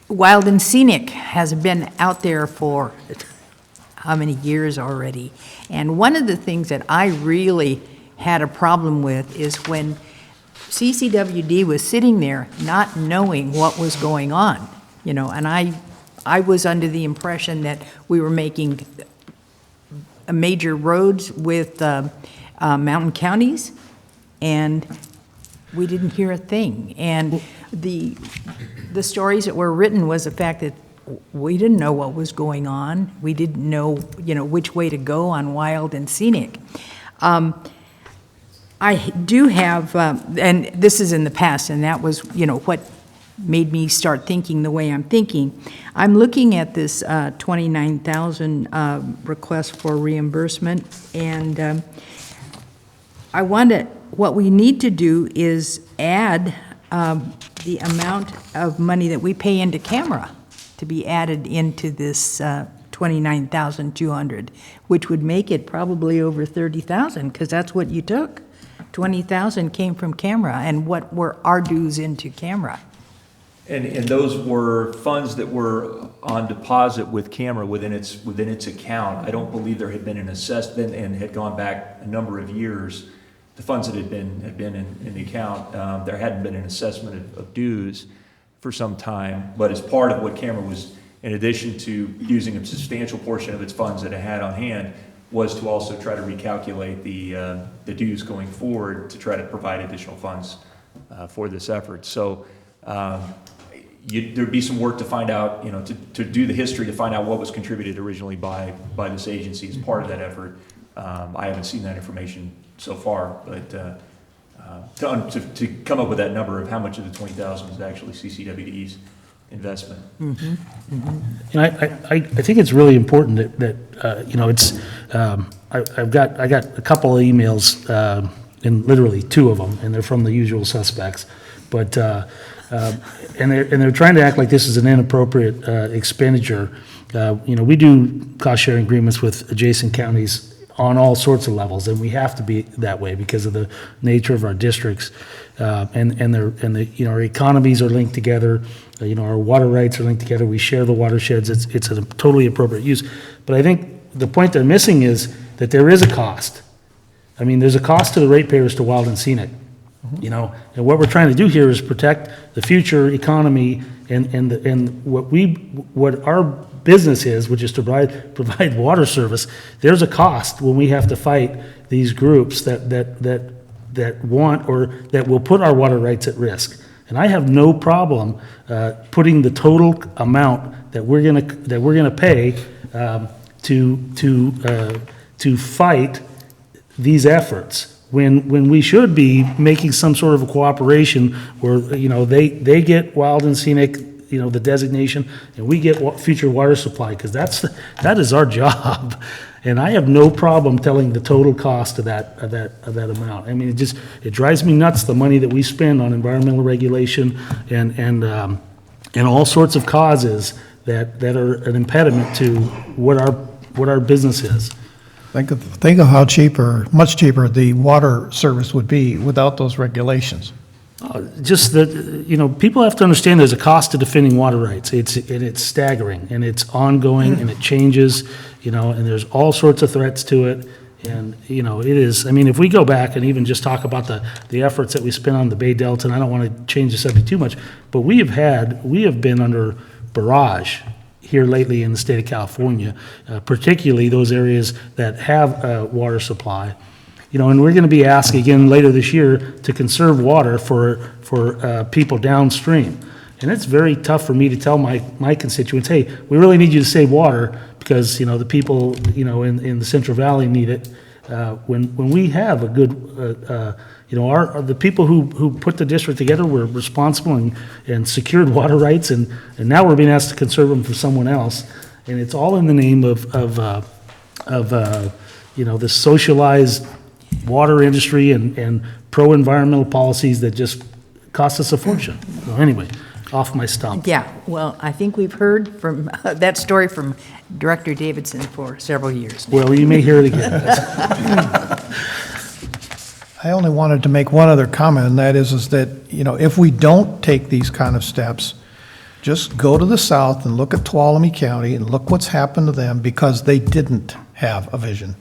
Wild and Scenic has been out there for how many years already? And one of the things that I really had a problem with is when CCWD was sitting there not knowing what was going on, you know, and I was under the impression that we were making major roads with mountain counties, and we didn't hear a thing. And the stories that were written was the fact that we didn't know what was going on. We didn't know, you know, which way to go on Wild and Scenic. I do have, and this is in the past, and that was, you know, what made me start thinking the way I'm thinking. I'm looking at this 29,000 request for reimbursement, and what we need to do is add the amount of money that we pay into camera to be added into this 29,200, which would make it probably over 30,000, because that's what you took. 20,000 came from camera, and what were our dues into camera? And those were funds that were on deposit with camera within its account. I don't believe there had been an assessment and had gone back a number of years. The funds that had been in the account, there hadn't been an assessment of dues for some time. But as part of what camera was, in addition to using a substantial portion of its funds that it had on hand, was to also try to recalculate the dues going forward to try to provide additional funds for this effort. So there'd be some work to find out, you know, to do the history to find out what was contributed originally by this agency as part of that effort. I haven't seen that information so far, but to come up with that number of how much of the 20,000 is actually CCWD's investment. Mm-hmm. Mm-hmm. And I think it's really important that you know, it's I got a couple of emails, and literally two of them, and they're from the usual suspects, but and they're trying to act like this is an inappropriate expenditure. You know, we do cost sharing agreements with adjacent counties on all sorts of levels, and we have to be that way because of the nature of our districts, and you know, our economies are linked together. You know, our water rights are linked together. We share the watersheds. It's a totally appropriate use. But I think the point they're missing is that there is a cost. I mean, there's a cost to the ratepayers to Wild and Scenic. You know, and what we're trying to do here is protect the future economy and what our business is, which is to provide water service. There's a cost when we have to fight these groups that want or that will put our water rights at risk. And I have no problem putting the total amount that we're gonna pay to fight these efforts. When we should be making some sort of a cooperation where, you know, they get Wild and Scenic, you know, the designation, and we get future water supply, because that is our job. And I have no problem telling the total cost of that amount. I mean, it drives me nuts, the money that we spend on environmental regulation and all sorts of causes that are an impediment to what our business is. Think of how much cheaper the water service would be without those regulations. Just that, you know, people have to understand there's a cost to defending water rights. It's staggering, and it's ongoing, and it changes, you know, and there's all sorts of threats to it. And, you know, it is, I mean, if we go back and even just talk about the efforts that we spent on the Bay Delta, and I don't want to change the subject too much, but we have been under barrage here lately in the state of California, particularly those areas that have water supply. You know, and we're going to be asked again later this year to conserve water for people downstream. And it's very tough for me to tell my constituents, hey, we really need you to save water because, you know, the people, you know, in the Central Valley need it. When we have a good, you know, the people who put the district together were responsible and secured water rights, and now we're being asked to conserve them for someone else. And it's all in the name of you know, this socialized water industry and pro-environmental policies that just cost us a fortune. So anyway, off my stump. Yeah, well, I think we've heard from that story from Director Davidson for several years now. Well, you may hear it again. I only wanted to make one other comment, and that is that, you know, if we don't take these kind of steps, just go to the south and look at Tuolumne County and look what's happened to them because they didn't have a vision.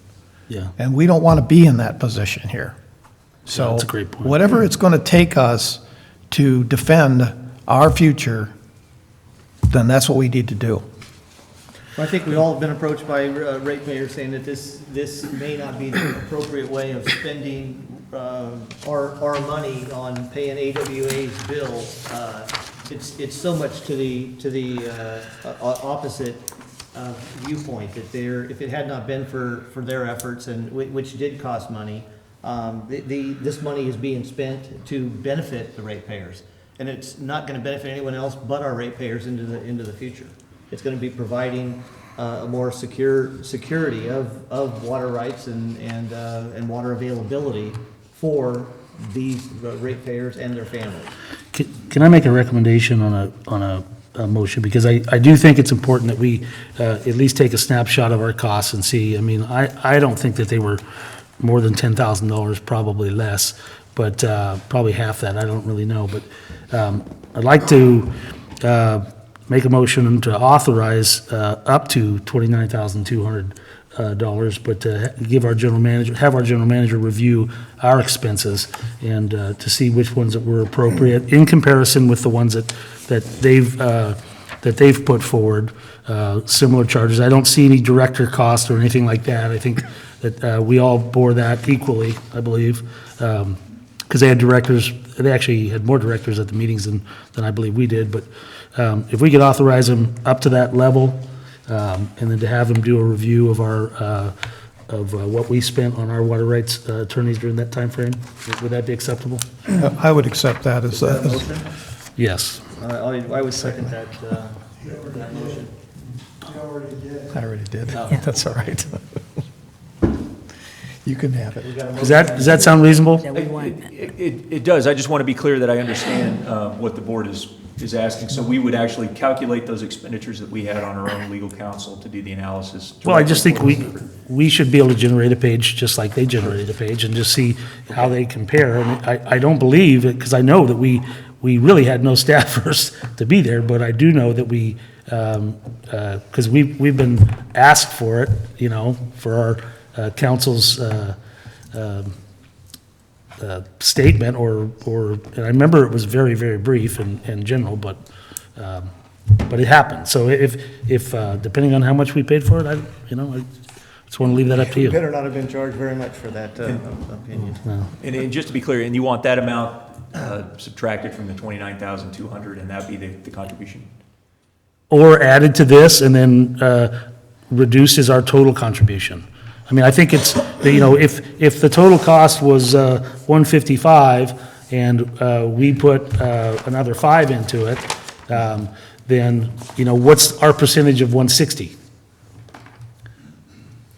Yeah. And we don't want to be in that position here. So that's a great point. whatever it's going to take us to defend our future, then that's what we need to do. I think we all have been approached by ratepayers saying that this may not be the appropriate way of spending our money on paying AWA's bill. It's so much to the opposite viewpoint that if it had not been for their efforts and which did cost money, this money is being spent to benefit the ratepayers, and it's not going to benefit anyone else but our ratepayers into the future. It's going to be providing a more security of water rights and water availability for these ratepayers and their families. Can I make a recommendation on a motion? Because I do think it's important that we at least take a snapshot of our costs and see. I mean, I don't think that they were more than $10,000, probably less, but probably half that. I don't really know. But I'd like to make a motion to authorize up to $29,200, but to have our general manager review our expenses and to see which ones that were appropriate in comparison with the ones that they've put forward, similar charges. I don't see any director cost or anything like that. I think that we all bore that equally, I believe, because they had directors. They actually had more directors at the meetings than I believe we did. But if we could authorize them up to that level, and then to have them do a review of our what we spent on our water rights attorneys during that time frame, would that be acceptable? I would accept that as That motion? Yes. I would second that motion. I already did. That's all right. You can have it. Does that sound reasonable? That we want. It does. I just want to be clear that I understand what the board is asking. So we would actually calculate those expenditures that we had on our own legal counsel to do the analysis. Well, I just think we should be able to generate a page just like they generated a page and just see how they compare. And I don't believe it, because I know that we really had no staffers to be there, but I do know that we, because we've been asked for it, you know, for our council's statement, and I remember it was very, very brief and general, but it happened. So if depending on how much we paid for it, I just want to leave that up to you. Better not have been charged very much for that opinion. No. And just to be clear, and you want that amount subtracted from the 29,200, and that be the contribution? Or added to this and then reduces our total contribution. I mean, I think it's, if the total cost was 155 and we put another 5 into it, then, what's our percentage of 160?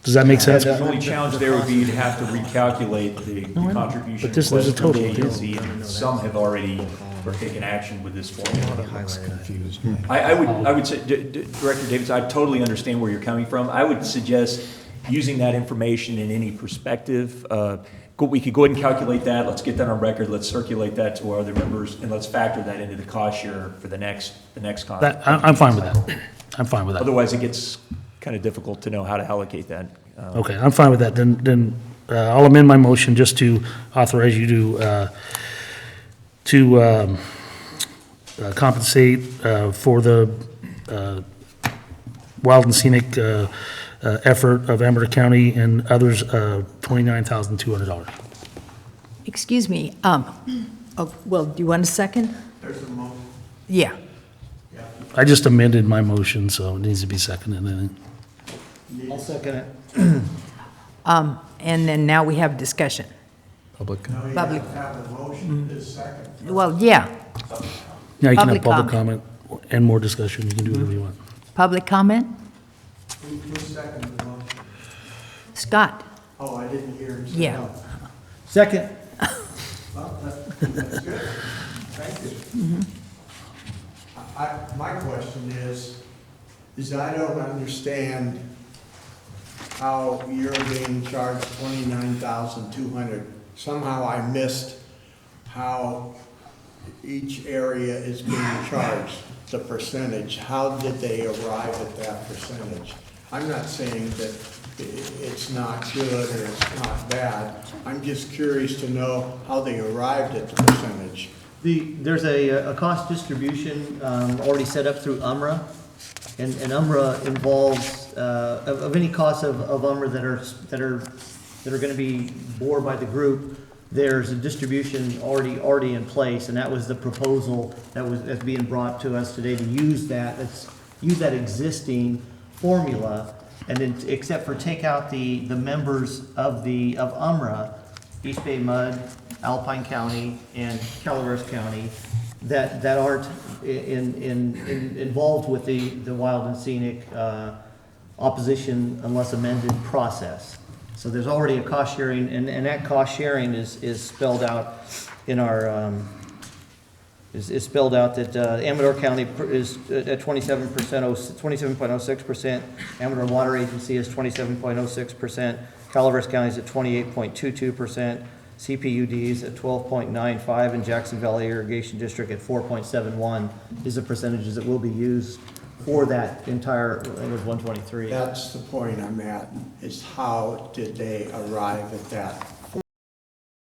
Does that make sense? The only challenge there would be to have to recalculate the contribution. But there's a total. And some have already taken action with this formula. I would say, Director Davis, I totally understand where you're coming from. I would suggest using that information in any perspective. We could go ahead and calculate that. Let's get that on record. Let's circulate that to our other members, and let's factor that into the cost share for the next contract. I'm fine with that. I'm fine with that. Otherwise, it gets kind of difficult to know how to allocate that. Okay, I'm fine with that. Then I'll amend my motion just to authorize you to compensate for the wild and scenic effort of Amador County and others, $29,200. Excuse me, well, do you want a second? There's a motion. Yeah. I just amended my motion, so it needs to be seconded. And I'll second it. And then now we have discussion. Public. Now you Public. have to have a motion, this second. Well, yeah, now you can Public have public comment and more discussion. You can do whatever you want. public comment? Who seconded the motion? Scott? Oh, I didn't hear him say Yeah. no. Second. Well, that's good. Thank you. My question is I don't understand how you're being charged $29,200. Somehow I missed how each area is being charged, the percentage. How did they arrive at that percentage? I'm not saying that it's not good or it's not bad. I'm just curious to know how they arrived at the percentage. There's a cost distribution already set up through UMRA, and UMRA involves, of any costs of UMRA that are gonna be bore by the group, there's a distribution already in place, and that was the proposal that's being brought to us today, to use that existing formula, and then, except for take out the members of UMRA, East Bay Mud, Alpine County, and Calaveras County, that aren't involved with the wild and scenic opposition unless amended process. So there's already a cost sharing, and that cost sharing is spelled out in our, is spelled out that Amador County is at 27.06%, Amador Water Agency is 27.06%, Calaveras County is at 28.22%, CPUD is at 12.95, and Jackson Valley Irrigation District at 4.71 is the percentages that will be used for that entire, I think it was 123. That's the point I'm at, is how did they arrive at that